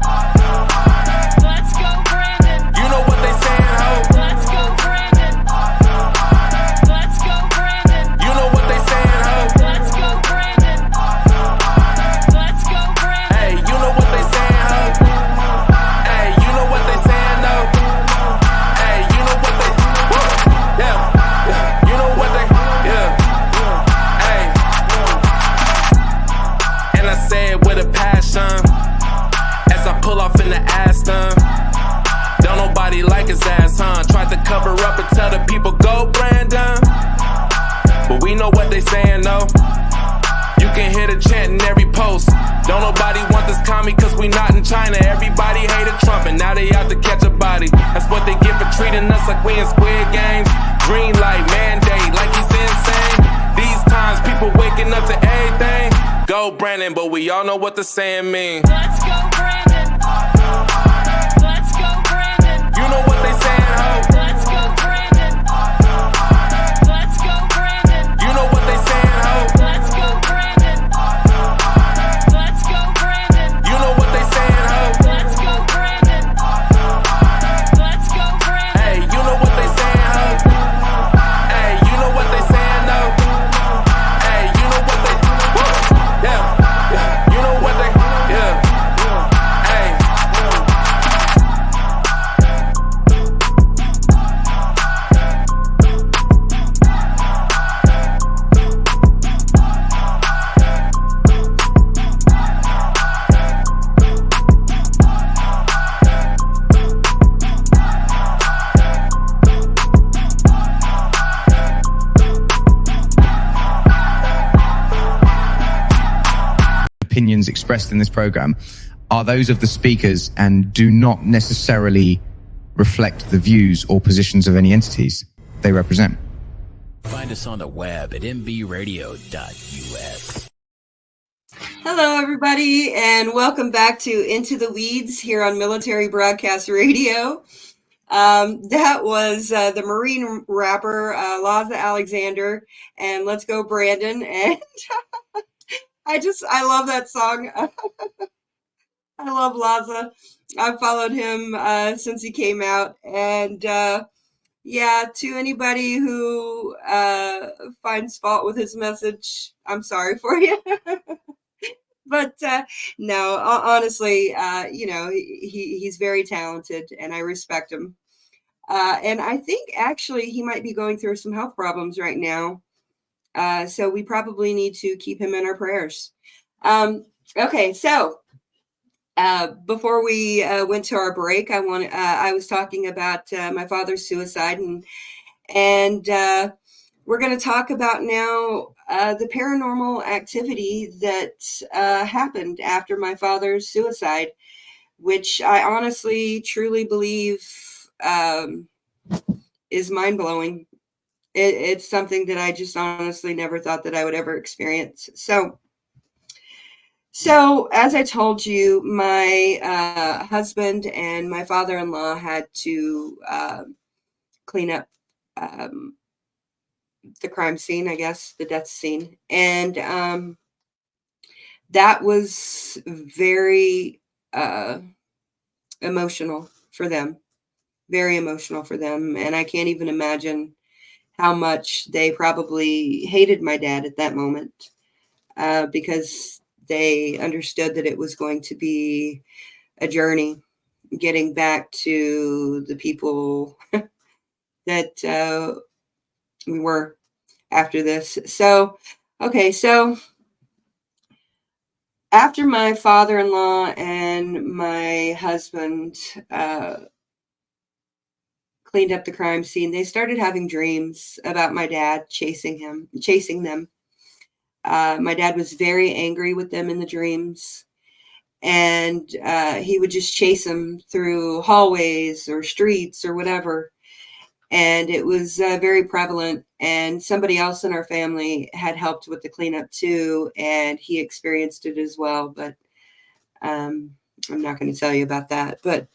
Let's go, Brandon. You know what they saying, ho? Let's go, Brandon. Let's go, Brandon. You know what they saying, ho? Let's go, Brandon. Let's go, Brandon. Hey, you know what they saying, ho? Hey, you know what they saying, though? With a passion, as I pull off in the Aston. Don't nobody like his ass, huh? Tried to cover up and tell the people, go Brandon, but we know what they saying, though. You can hear the chant in every post. Don't nobody want this commie, cause we not in China. Everybody hated Trump and now they out to catch a body. That's what they get for treating us like we in Squid Games. Green light mandate like he's insane. These times people waking up to everything. Go Brandon, but we all know what the saying mean. Let's go Brandon. Let's go Brandon. You know what they saying, ho? Let's go Brandon. Let's go Brandon. You know what they saying, ho? Let's go Brandon. Let's go Brandon. You know what they saying, ho? Let's go Brandon. Let's go Brandon. Hey, you know what they saying, ho? Hey, you know what they saying, though? Hey, you know what they... Yeah, you know what they, yeah. opinions expressed in this program are those of the speakers and do not necessarily reflect the views or positions of any entities they represent. Find us on the web at mbradio.us. Hello, everybody, and welcome back to Into the Weeds here on Military Broadcast Radio. That was the Marine rapper, Laza Alexander, and Let's Go Brandon. And I love that song. I love Laza. I've followed him since he came out. And yeah, to anybody who finds fault with his message, I'm sorry for you. But no, honestly, he's very talented and I respect him. And I think actually he might be going through some health problems right now. So we probably need to keep him in our prayers. Okay, so before we went to our break, I was talking about my father's suicide, and we're going to talk about now the paranormal activity that happened after my father's suicide, which I honestly, truly believe is mind-blowing. It's something that I just honestly never thought that I would ever experience. So as I told you, my husband and my father-in-law had to clean up the crime scene, I guess, the death scene. And that was very emotional for them, very emotional for them. And I can't even imagine how much they probably hated my dad at that moment because they understood that it was going to be a journey getting back to the people that we were after this. So, okay, so after my father-in-law and my husband cleaned up the crime scene, they started having dreams about my dad chasing them. My dad was very angry with them in the dreams, and he would just chase them through hallways or streets or whatever. And it was very prevalent, and somebody else in our family had helped with the cleanup too, and he experienced it as well, but I'm not going to tell you about that. But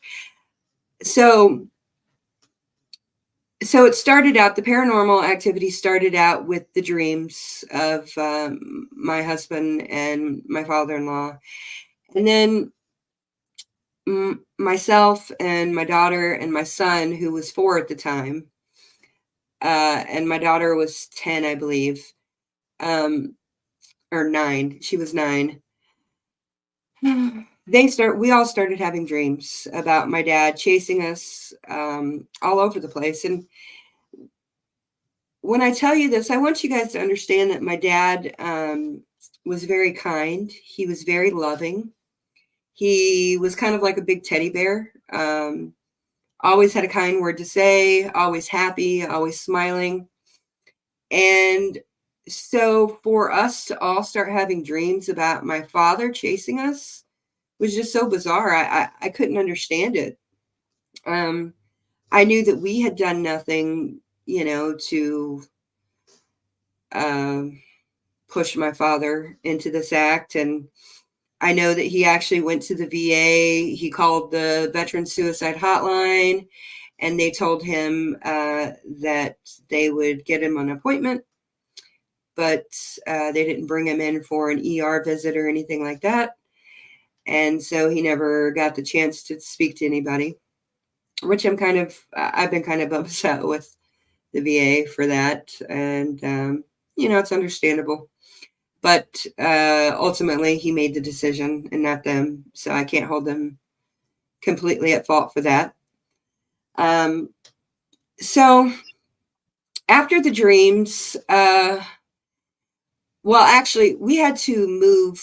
so it started out, the paranormal activity started out with the dreams of my husband and my father-in-law. And then myself and my daughter and my son, who was 4 at the time, and my daughter was 10, I believe, or 9. She was 9. We all started having dreams about my dad chasing us all over the place. And when I tell you this, I want you guys to understand that my dad was very kind. He was very loving. He was kind of like a big teddy bear. Always had a kind word to say, always happy, always smiling. And so for us to all start having dreams about my father chasing us was just so bizarre. I couldn't understand it. I knew that we had done nothing, to push my father into this act. And I know that he actually went to the VA. He called the Veteran Suicide Hotline, and they told him that they would get him an appointment, but they didn't bring him in for an ER visit or anything like that. And so he never got the chance to speak to anybody, which I've been kind of upset with the VA for that. And, it's understandable. But ultimately, he made the decision and not them. So I can't hold them completely at fault for that. So after the dreams, well, actually, we had to move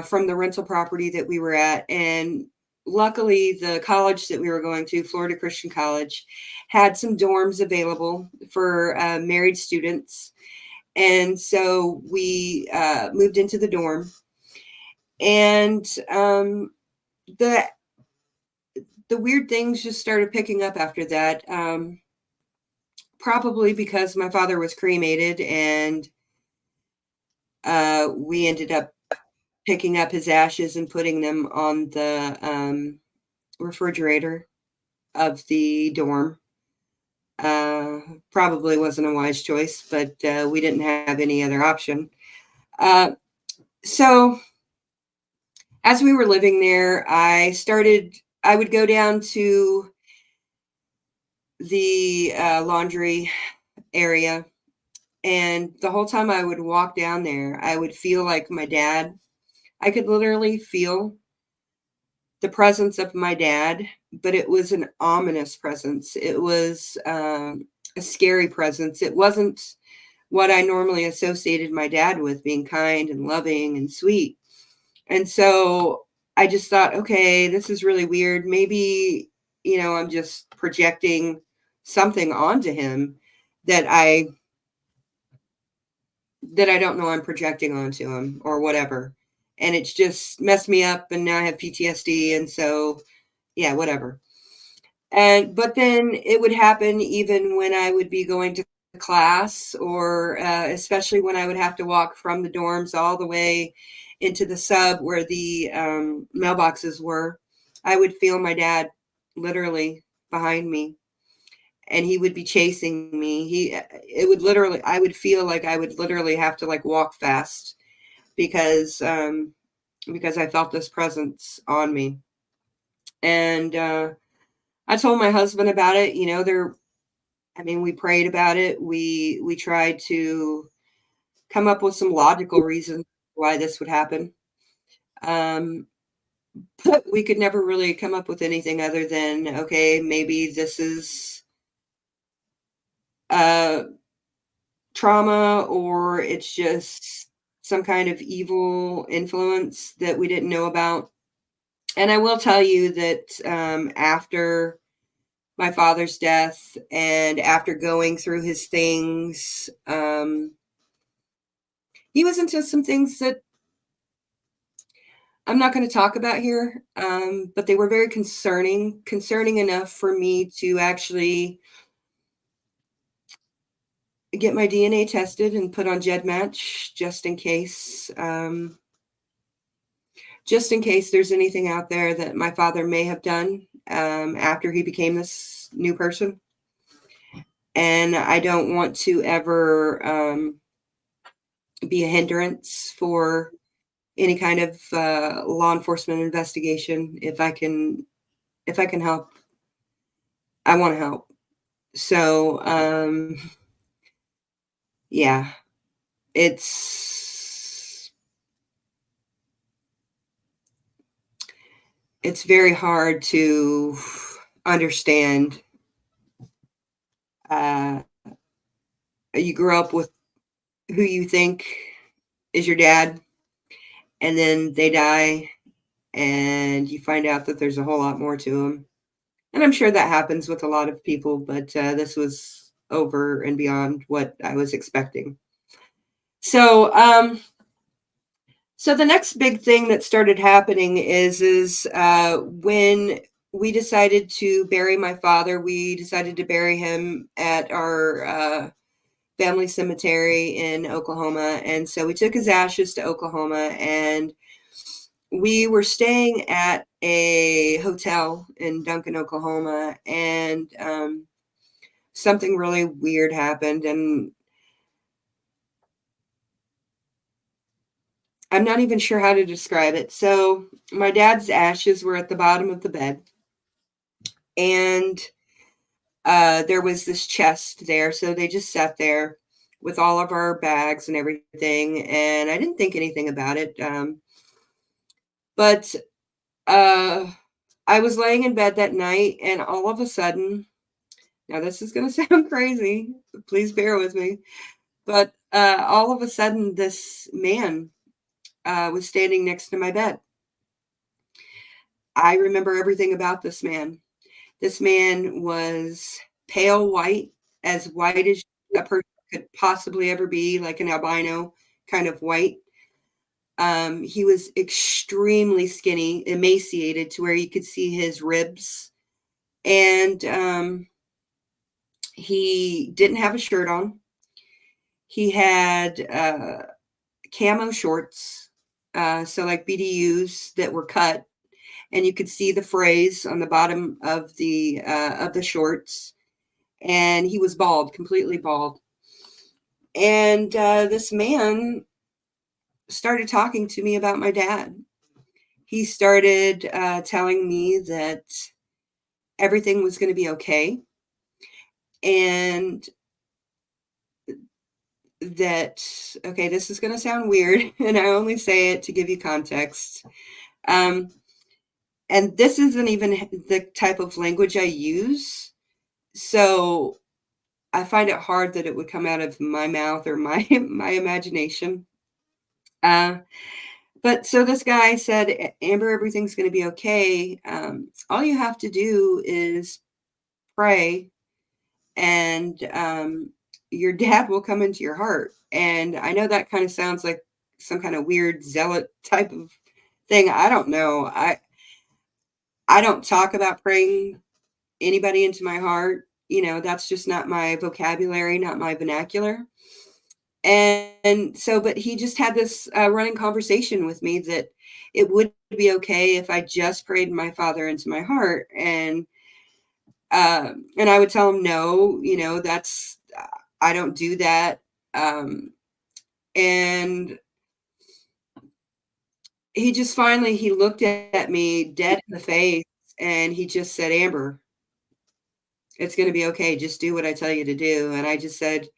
from the rental property that we were at. And luckily, the college that we were going to, Florida Christian College, had some dorms available for married students. And so we moved into the dorm. And the weird things just started picking up after that. Probably because my father was cremated, and we ended up picking up his ashes and putting them on the refrigerator of the dorm. Probably wasn't a wise choice, but we didn't have any other option. So as we were living there, I would go down to the laundry area, and the whole time I would walk down there, I would feel like my dad. I could literally feel the presence of my dad, but it was an ominous presence. It was a scary presence. It wasn't what I normally associated my dad with, being kind and loving and sweet. And so I just thought, okay, this is really weird. Maybe, I'm just projecting something onto him that I don't know I'm projecting onto him or whatever. And it's just messed me up, and now I have PTSD. And so, yeah, whatever. But then it would happen even when I would be going to class, or especially when I would have to walk from the dorms all the way into the sub where the mailboxes were. I would feel my dad literally behind me, and he would be chasing me. I would feel like I would literally have to like walk fast because I felt this presence on me. And I told my husband about it. We prayed about it. We tried to come up with some logical reasons why this would happen. But we could never really come up with anything other than, okay, maybe this is trauma, or it's just some kind of evil influence that we didn't know about. And I will tell you that after my father's death, and after going through his things, he was into some things that I'm not going to talk about here, but they were very concerning enough for me to actually get my DNA tested and put on GEDmatch just in case there's anything out there that my father may have done after he became this new person. And I don't want to ever be a hindrance for any kind of law enforcement investigation. If I can help, I want to help. So yeah, it's very hard to understand. You grow up with who you think is your dad, and then they die, and you find out that there's a whole lot more to them. And I'm sure that happens with a lot of people, but this was over and beyond what I was expecting. So, so the next big thing that started happening is when we decided to bury my father, we decided to bury him at our family cemetery in Oklahoma. And so we took his ashes to Oklahoma, and we were staying at a hotel in Duncan, Oklahoma, and something really weird happened. And I'm not even sure how to describe it. So my dad's ashes were at the bottom of the bed, and there was this chest there. So they just sat there with all of our bags and everything. And I didn't think anything about it. But I was laying in bed that night, and all of a sudden, now this is going to sound crazy, please bear with me, but all of a sudden this man was standing next to my bed. I remember everything about this man. This man was pale white as a person could possibly ever be, like an albino kind of white. He was extremely skinny, emaciated to where you could see his ribs. And he didn't have a shirt on. He had camo shorts, so like BDUs that were cut, and you could see the phrase on the bottom of the shorts. And he was bald, completely bald. And this man started talking to me about my dad. He started telling me that everything was going to be okay, and that, okay, this is going to sound weird, and I only say it to give you context. And this isn't even the type of language I use, so I find it hard that it would come out of my mouth or my imagination. But so this guy said, Amber, everything's going to be okay. All you have to do is pray, and your dad will come into your heart. And I know that kind of sounds like some kind of weird zealot type of thing. I don't know. I don't talk about praying anybody into my heart. You know, that's just not my vocabulary, not my vernacular. And so, but he just had this running conversation with me that it would be okay if I just prayed my father into my heart. And I would tell him, no, you know, that's, I don't do that. And he just finally, he looked at me dead in the face, and he just said, Amber, it's going to be okay. Just do what I tell you to do. And I just said,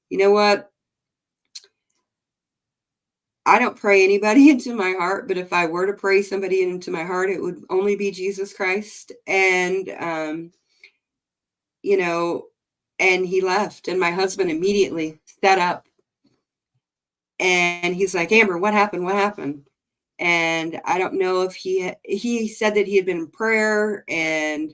you know what? I don't pray anybody into my heart, but if I were to pray somebody into my heart, it would only be Jesus Christ. And, you know, and he left, and my husband immediately sat up, and he's like, Amber, what happened? What happened? And I don't know if he said that he had been in prayer, and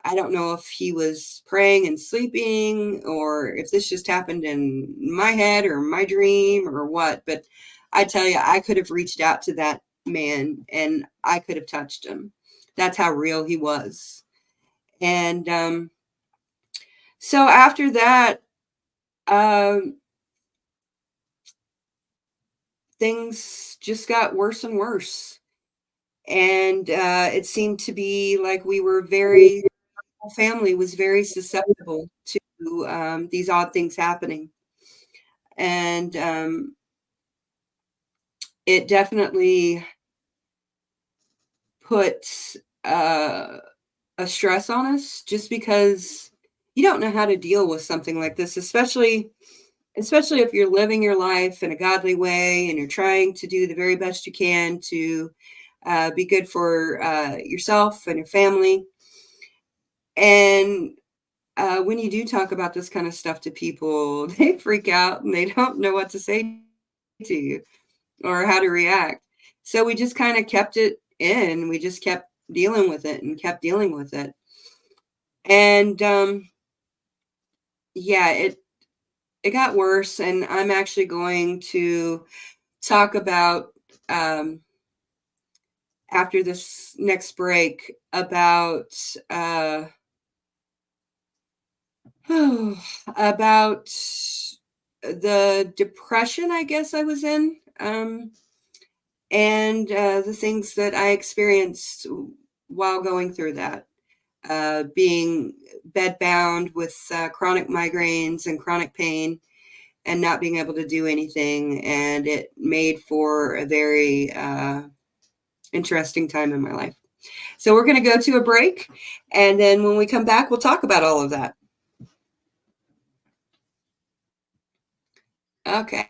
I don't know if he was praying and sleeping, or if this just happened in my head or my dream or what. But I tell you, I could have reached out to that man and I could have touched him. That's how real he was. And so after that, things just got worse and worse. And it seemed to be like we were the whole family was very susceptible to these odd things happening. And it definitely put a stress on us, just because you don't know how to deal with something like this, especially if you're living your life in a godly way and you're trying to do the very best you can to be good for yourself and your family. And when you do talk about this kind of stuff to people, they freak out and they don't know what to say to you or how to react. So we just kind of kept it in. We just kept dealing with it and kept dealing with it. And yeah, it got worse. And I'm actually going to talk about after this next break about about the depression I guess I was in, and the things that I experienced while going through that, being bedbound with chronic migraines and chronic pain and not being able to do anything. And it made for a very interesting time in my life. So we're going to go to a break, and then when we come back, we'll talk about all of that. Okay.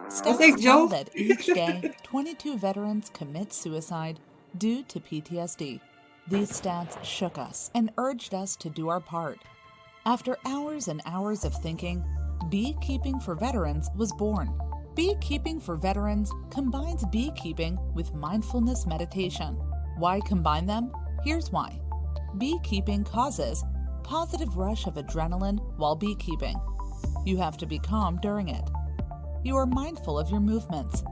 Stats tell that each day, 22 veterans commit suicide due to PTSD. These stats shook us and urged us to do our part. After hours and hours of thinking, Beekeeping for Veterans was born. Beekeeping for Veterans combines beekeeping with mindfulness meditation. Why combine them? Here's why. Beekeeping causes positive rush of adrenaline while beekeeping. You have to be calm during it. You are mindful of your movements.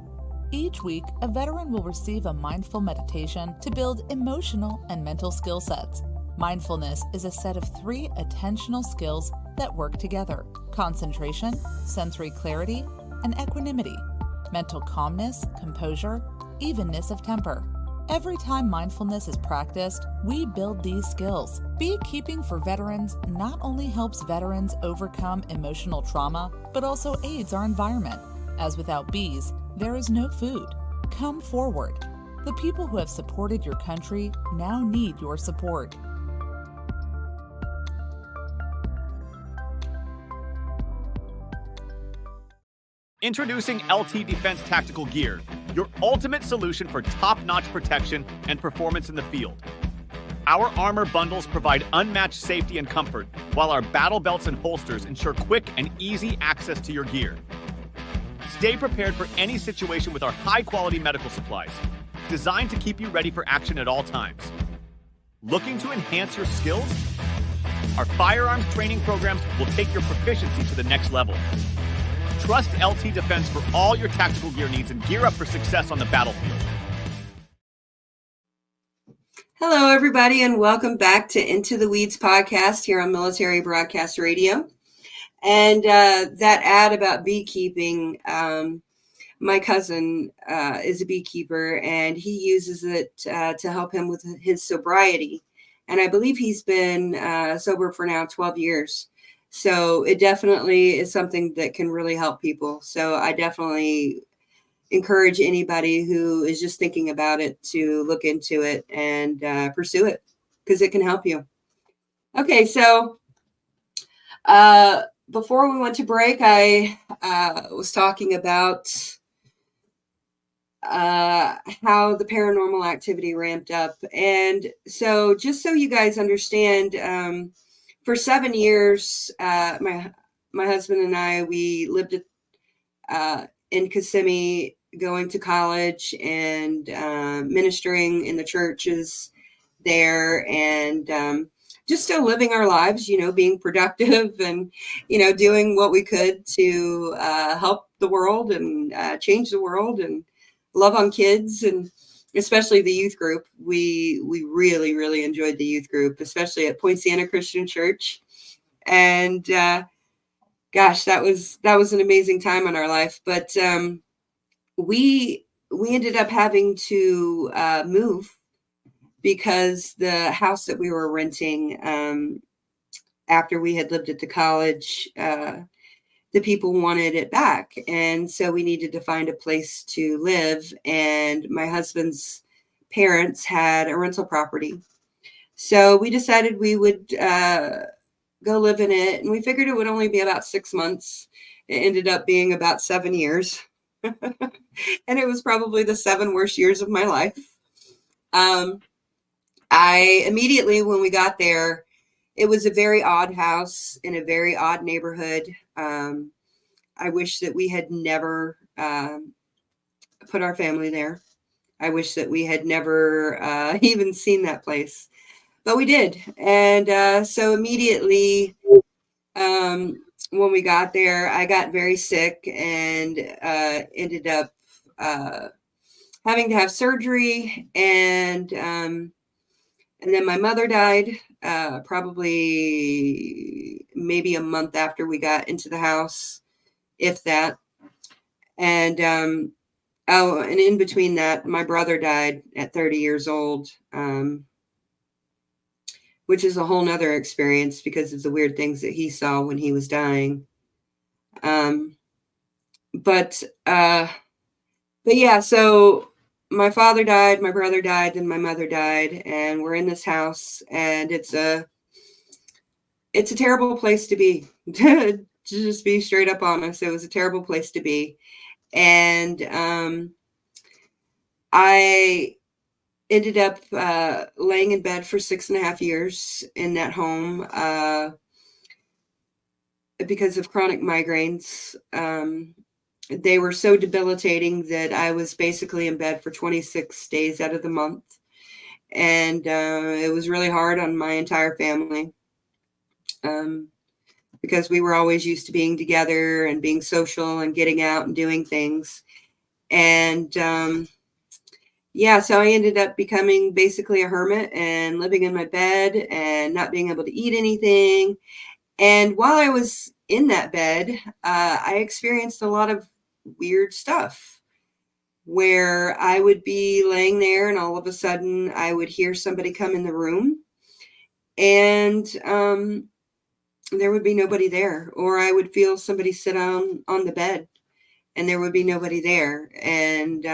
Each week, a veteran will receive a mindful meditation to build emotional and mental skill sets. Mindfulness is a set of 3 attentional skills that work together: concentration, sensory clarity, and equanimity, mental calmness, composure, evenness of temper. Every time mindfulness is practiced, we build these skills. Beekeeping for veterans not only helps veterans overcome emotional trauma, but also aids our environment, as without bees, there is no food. Come forward. The people who have supported your country now need your support. Introducing LT Defense Tactical Gear, your ultimate solution for top-notch protection and performance in the field. Our armor bundles provide unmatched safety and comfort, while our battle belts and holsters ensure quick and easy access to your gear. Stay prepared for any situation with our high-quality medical supplies, designed to keep you ready for action at all times. Looking to enhance your skills? Our firearms training programs will take your proficiency to the next level. Trust LT Defense for all your tactical gear needs and gear up for success on the battlefield. Hello, everybody, and welcome back to Into the Weeds podcast here on Military Broadcast Radio. And that ad about beekeeping, my cousin is a beekeeper, and he uses it to help him with his sobriety. And I believe he's been sober for now 12 years. So it definitely is something that can really help people. So I definitely encourage anybody who is just thinking about it to look into it and pursue it, because it can help you. Okay, so before we went to break, I was talking about how the paranormal activity ramped up. And so just so you guys understand, for 7 years, my husband and I, we lived in Kissimmee, going to college and ministering in the churches there, and just still living our lives, being productive and, doing what we could to help the world and change the world and love on kids, and especially the youth group. We really, really enjoyed the youth group, especially at Point Santa Christian Church. And gosh, that was an amazing time in our life. But we ended up having to move, because the house that we were renting after we had lived at the college, the people wanted it back. And so we needed to find a place to live. And my husband's parents had a rental property. So we decided we would go live in it. And we figured it would only be about 6 months. It ended up being about 7 years. And it was probably the 7 worst years of my life. I immediately, when we got there, it was a very odd house in a very odd neighborhood. I wish that we had never put our family there. I wish that we had never even seen that place, but we did. And so immediately, when we got there, I got very sick and ended up having to have surgery. And then my mother died, probably maybe a month after we got into the house, if that. And and in between that, my brother died at 30 years old, which is a whole nother experience because of the weird things that he saw when he was dying. But yeah, so my father died, my brother died, and my mother died, and we're in this house, and it's a terrible place to be. To just be straight up honest, it was a terrible place to be. And I ended up laying in bed for 6.5 years in that home because of chronic migraines. They were so debilitating that I was basically in bed for 26 days out of the month. And it was really hard on my entire family. because we were always used to being together and being social and getting out and doing things. And yeah, so I ended up becoming basically a hermit and living in my bed and not being able to eat anything. And while I was in that bed, I experienced a lot of weird stuff where I would be laying there and all of a sudden I would hear somebody come in the room and there would be nobody there, or I would feel somebody sit on the bed and there would be nobody there. And,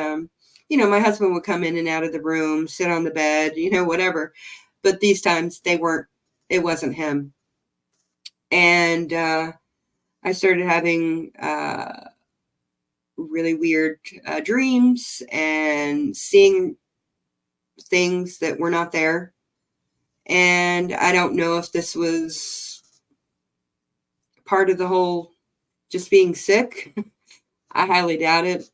my husband would come in and out of the room, sit on the bed, whatever. But these times it wasn't him. And I started having really weird dreams and seeing things that were not there. And I don't know if this was part of the whole just being sick. I highly doubt it.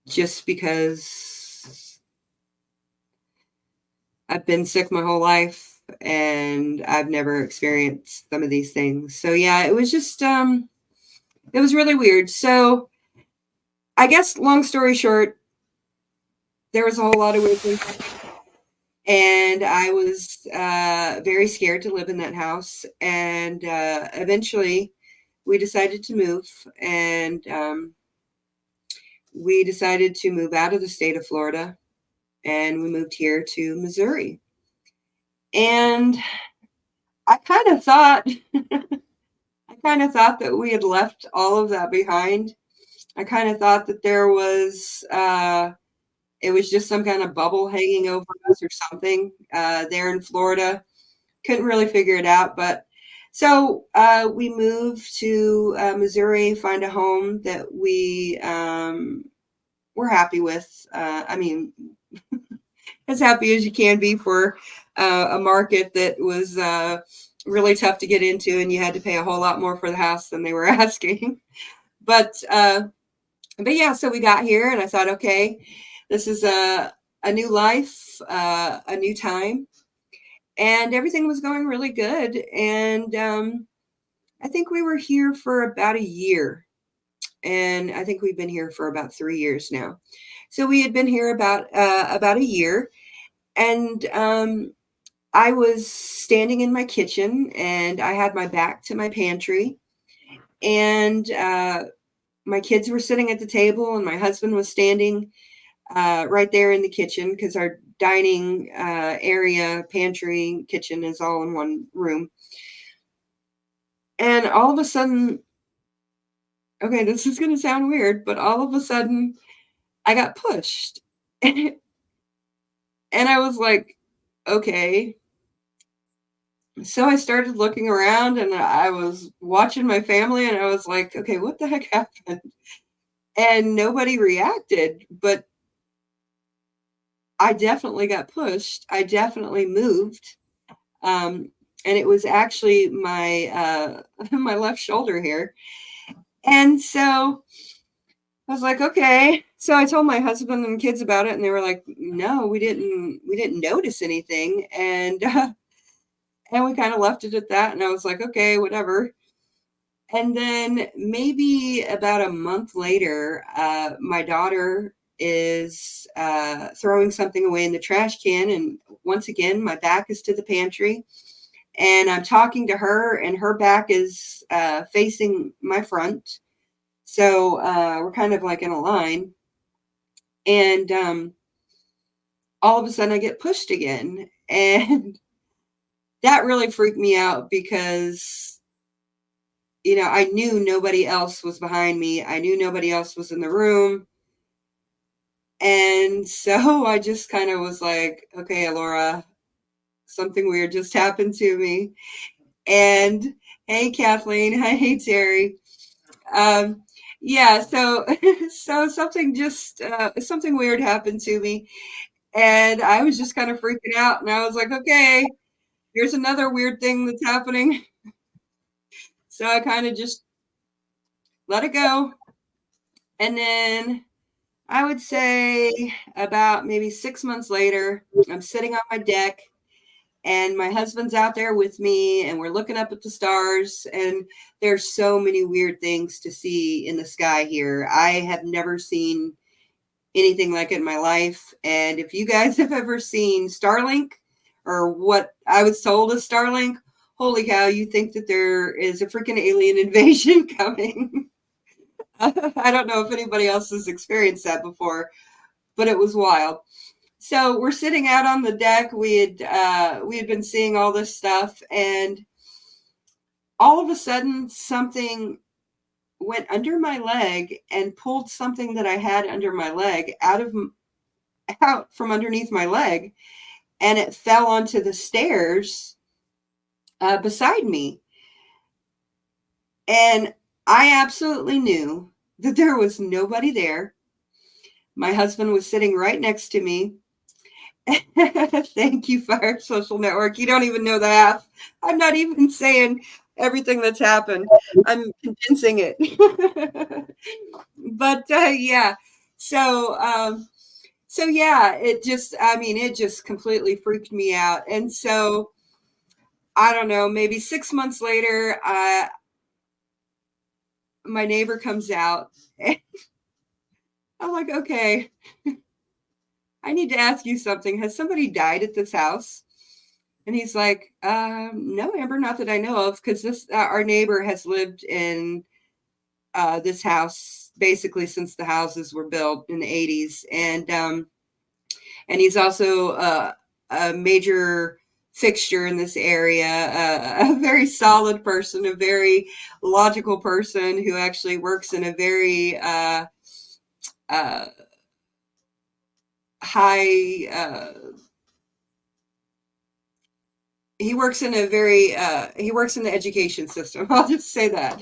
Just because I've been sick my whole life and I've never experienced some of these things. So yeah, it was just, it was really weird. So I guess long story short, there was a whole lot of weird things. And I was very scared to live in that house. And eventually we decided to move, and we decided to move out of the state of Florida, and we moved here to Missouri. And I kind of thought that we had left all of that behind. I kind of thought that there was it was just some kind of bubble hanging over us or something there in Florida. Couldn't really figure it out. But so we moved to Missouri, find a home that we were happy with. I mean, as happy as you can be for a market that was really tough to get into, and you had to pay a whole lot more for the house than they were asking. But yeah, so we got here, and I thought, okay, this is a new life, a new time, and everything was going really good. And I think we were here for about a year, and I think we've been here for about 3 years now. So we had been here about a year, and I was standing in my kitchen, and I had my back to my pantry, and my kids were sitting at the table, and my husband was standing right there in the kitchen, because our dining area, pantry, kitchen is all in one room. And all of a sudden, okay, this is going to sound weird, but all of a sudden I got pushed. And I was like, okay. So I started looking around, and I was watching my family, and I was like, okay, what the heck happened? And nobody reacted, but I definitely got pushed. I definitely moved. And it was actually my my left shoulder here. And so I was like, okay. So I told my husband and kids about it, and they were like, no, we didn't notice anything. And and we kind of left it at that. And I was like, okay, whatever. And then maybe about a month later, my daughter is throwing something away in the trash can. And once again, my back is to the pantry. And I'm talking to her, and her back is facing my front. So we're kind of like in a line. And all of a sudden I get pushed again. And that really freaked me out, because I knew nobody else was behind me. I knew nobody else was in the room. And so I just kind of was like, okay, Laura, something weird just happened to me. And hey, Kathleen, hey, Terry. Yeah, so something weird happened to me. And I was just kind of freaking out. And I was like, okay, here's another weird thing that's happening. So I kind of just let it go. And then I would say about maybe 6 months later, I'm sitting on my deck, And my husband's out there with me, and we're looking up at the stars, and there's so many weird things to see in the sky here. I have never seen anything like it in my life. And if you guys have ever seen Starlink, or what I was told is Starlink, holy cow, you think that there is a freaking alien invasion coming. I don't know if anybody else has experienced that before, but it was wild. So we're sitting out on the deck. We had been seeing all this stuff, and all of a sudden something went under my leg and pulled something that I had under my leg out from underneath my leg, and it fell onto the stairs beside me. And I absolutely knew that there was nobody there. My husband was sitting right next to me. Thank you, Fire Social Network. You don't even know the half. I'm not even saying everything that's happened. I'm condensing it. But yeah. So yeah, it just completely freaked me out. And so I don't know, maybe 6 months later, my neighbor comes out, and I'm like, okay, I need to ask you something. Has somebody died at this house? And he's like, no, Amber, not that I know of, because this our neighbor has lived in this house basically since the houses were built in the 80s, and he's also a major fixture in this area, a very solid person, a very logical person who actually works in a very high. He works in the education system. I'll just say that.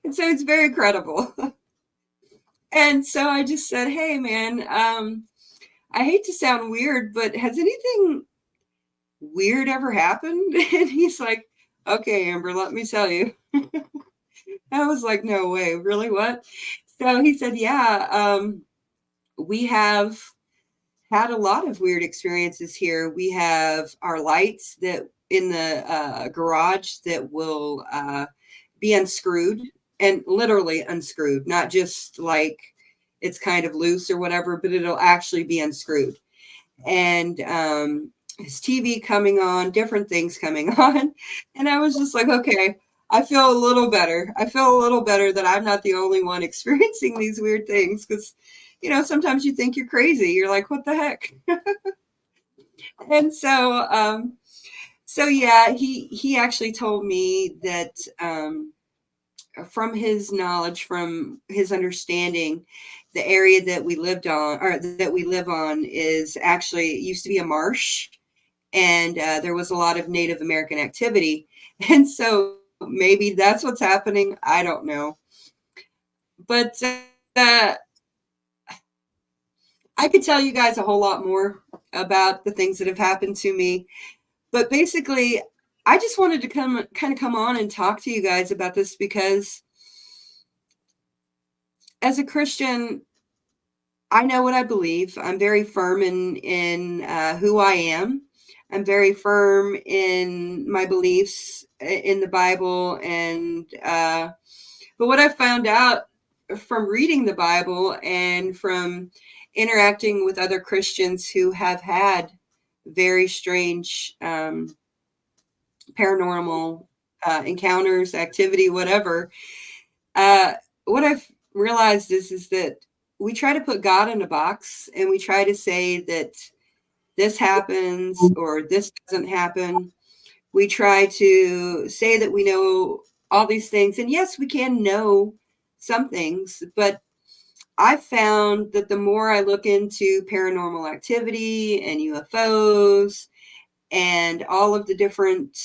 And so it's very credible. And so I just said, hey, man, I hate to sound weird, but has anything weird ever happened? And he's like, okay, Amber, let me tell you. I was like, no way, really, what? So he said, yeah, we have had a lot of weird experiences here. We have our lights that in the garage that will be unscrewed, and literally unscrewed, not just like it's kind of loose or whatever, but it'll actually be unscrewed. And his TV coming on, different things coming on. And I was just like, okay, I feel a little better. I feel a little better that I'm not the only one experiencing these weird things, because sometimes you think you're crazy. You're like, what the heck? And so yeah, he actually told me that from his knowledge, from his understanding, the area that we live on is actually, it used to be a marsh, and there was a lot of Native American activity. And so maybe that's what's happening. I don't know. But I could tell you guys a whole lot more about the things that have happened to me. But basically, I just wanted to come on and talk to you guys about this, because as a Christian, I know what I believe. I'm very firm in who I am. I'm very firm in my beliefs in the Bible. And but what I found out from reading the Bible and from interacting with other Christians who have had very strange paranormal encounters, activity, whatever, what I've realized is that we try to put God in a box, and we try to say that this happens or this doesn't happen. We try to say that we know all these things. And yes, we can know some things, but I've found that the more I look into paranormal activity and UFOs and all of the different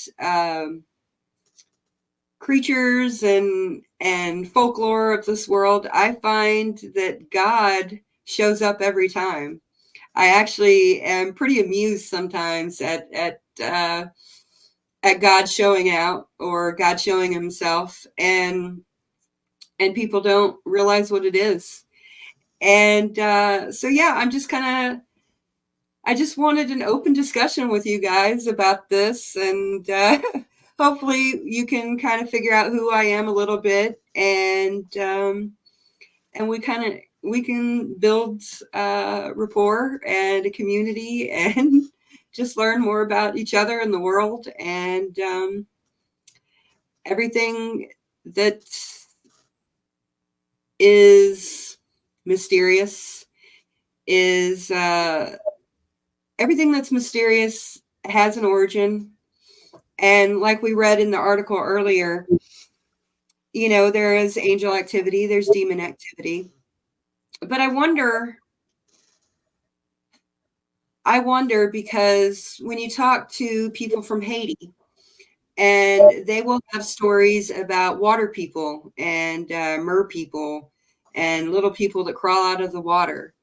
creatures and folklore of this world, I find that God shows up every time. I actually am pretty amused sometimes at God showing out, or God showing himself, and people don't realize what it is. And so yeah, I'm just kind of I just wanted an open discussion with you guys about this, and hopefully you can kind of figure out who I am a little bit, and we can build rapport and a community, and just learn more about each other and the world, and everything that is mysterious is everything that's mysterious has an origin. And like we read in the article earlier, you know, there is angel activity, there's demon activity. But I wonder because when you talk to people from Haiti, and they will have stories about water people and mer people and little people that crawl out of the water.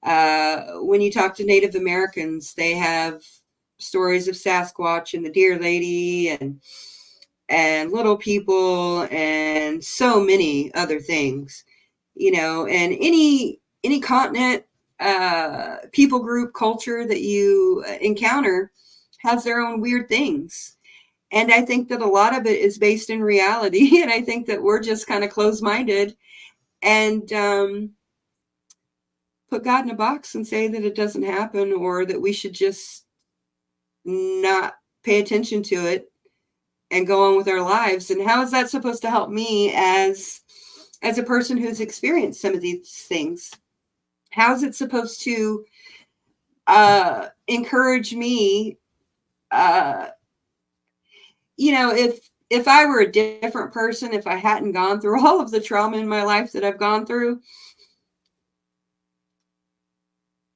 When you talk to Native Americans, they have stories of Sasquatch and the Deer Lady and little people and so many other things, you know, and any continent, people group, culture that you encounter has their own weird things. And I think that a lot of it is based in reality. And I think that we're just kind of closed-minded and put God in a box and say that it doesn't happen, or that we should just not pay attention to it and go on with our lives. And how is that supposed to help me as a person who's experienced some of these things? How is it supposed to encourage me? You know, if I were a different person, if I hadn't gone through all of the trauma in my life that I've gone through,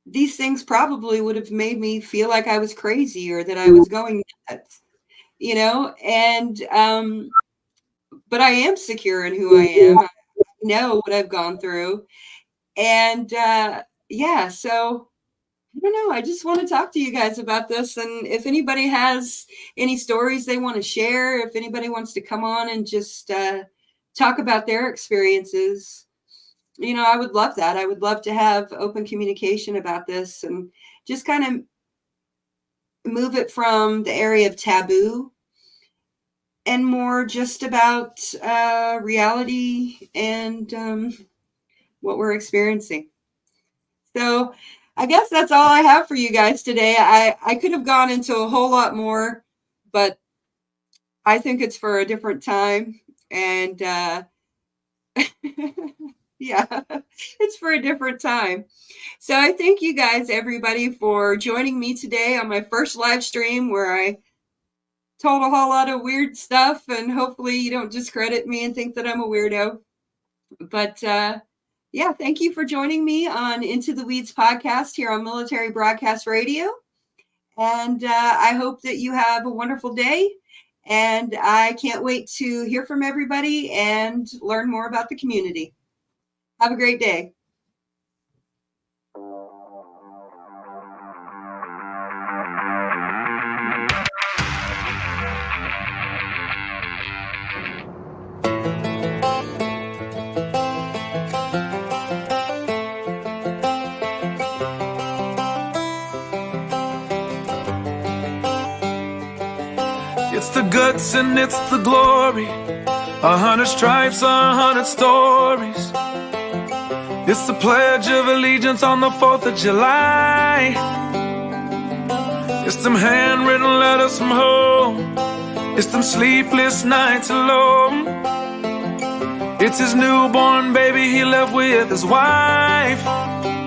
these things probably would have made me feel like I was crazy or that I was going nuts, you know, and, but I am secure in who I am. I know what I've gone through. And, yeah, so I don't know. I just want to talk to you guys about this. And if anybody has any stories they want to share, if anybody wants to come on and just talk about their experiences, you know, I would love that. I would love to have open communication about this and just kind of move it from the area of taboo and more just about reality and what we're experiencing. So I guess that's all I have for you guys today. I could have gone into a whole lot more, but I think it's for a different time. And yeah, it's for a different time. So I thank you guys, everybody, for joining me today on my first live stream where I told a whole lot of weird stuff, and hopefully you don't discredit me and think that I'm a weirdo. But yeah, thank you for joining me on Into the Weeds podcast here on Military Broadcast Radio. And I hope that you have a wonderful day. And I can't wait to hear from everybody and learn more about the community. Have a great day. It's the guts and it's the glory. 100 stripes, 100 stories. It's the Pledge of Allegiance on the 4th of July. It's them handwritten letters from home. It's them sleepless nights alone. It's his newborn baby he left with his wife.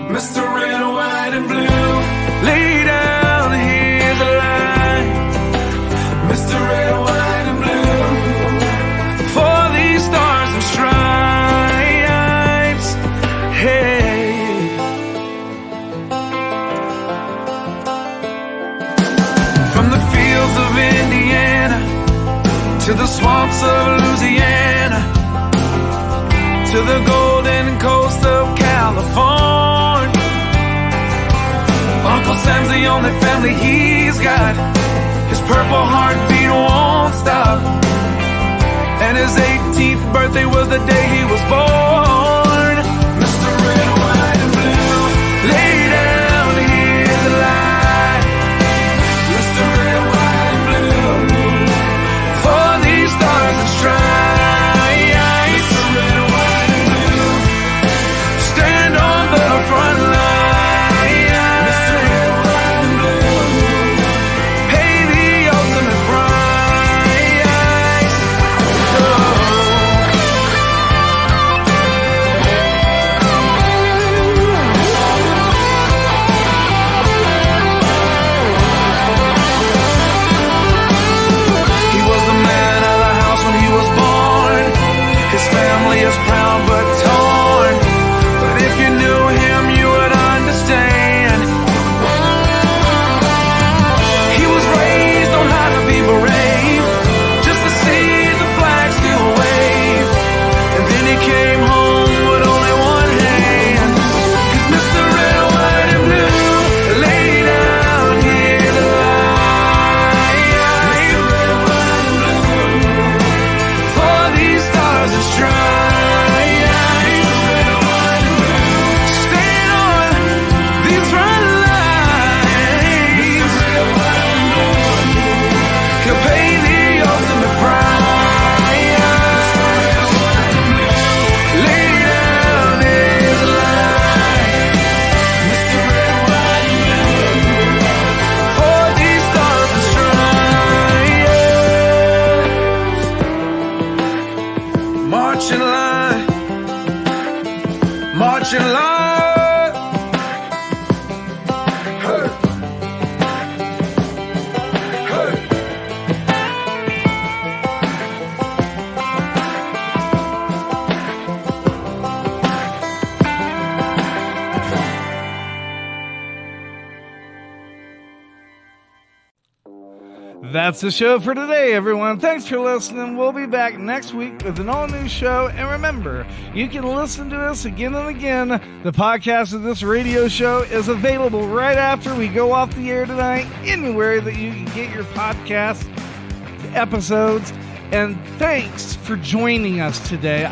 Mr. Red, White, and Blue, lay down, hear the line. Mr. Red, White, and Blue, for these stars and stripes. Hey, from the fields of Indiana to the swamps of Louisiana to the golden coast of California, Uncle Sam's the only family he's got. His purple heartbeat won't stop. And his 18th birthday was the day he was born. Mr. Red, White, and Blue, lay down, hear the light. marching line. Hey. Hey. That's the show for today, everyone. Thanks for listening. We'll be back next week with an all-new show. And remember, you can listen to us again and again. The podcast of this radio show is available right after we go off the air tonight, anywhere that you can get your podcast episodes. And thanks for joining us today.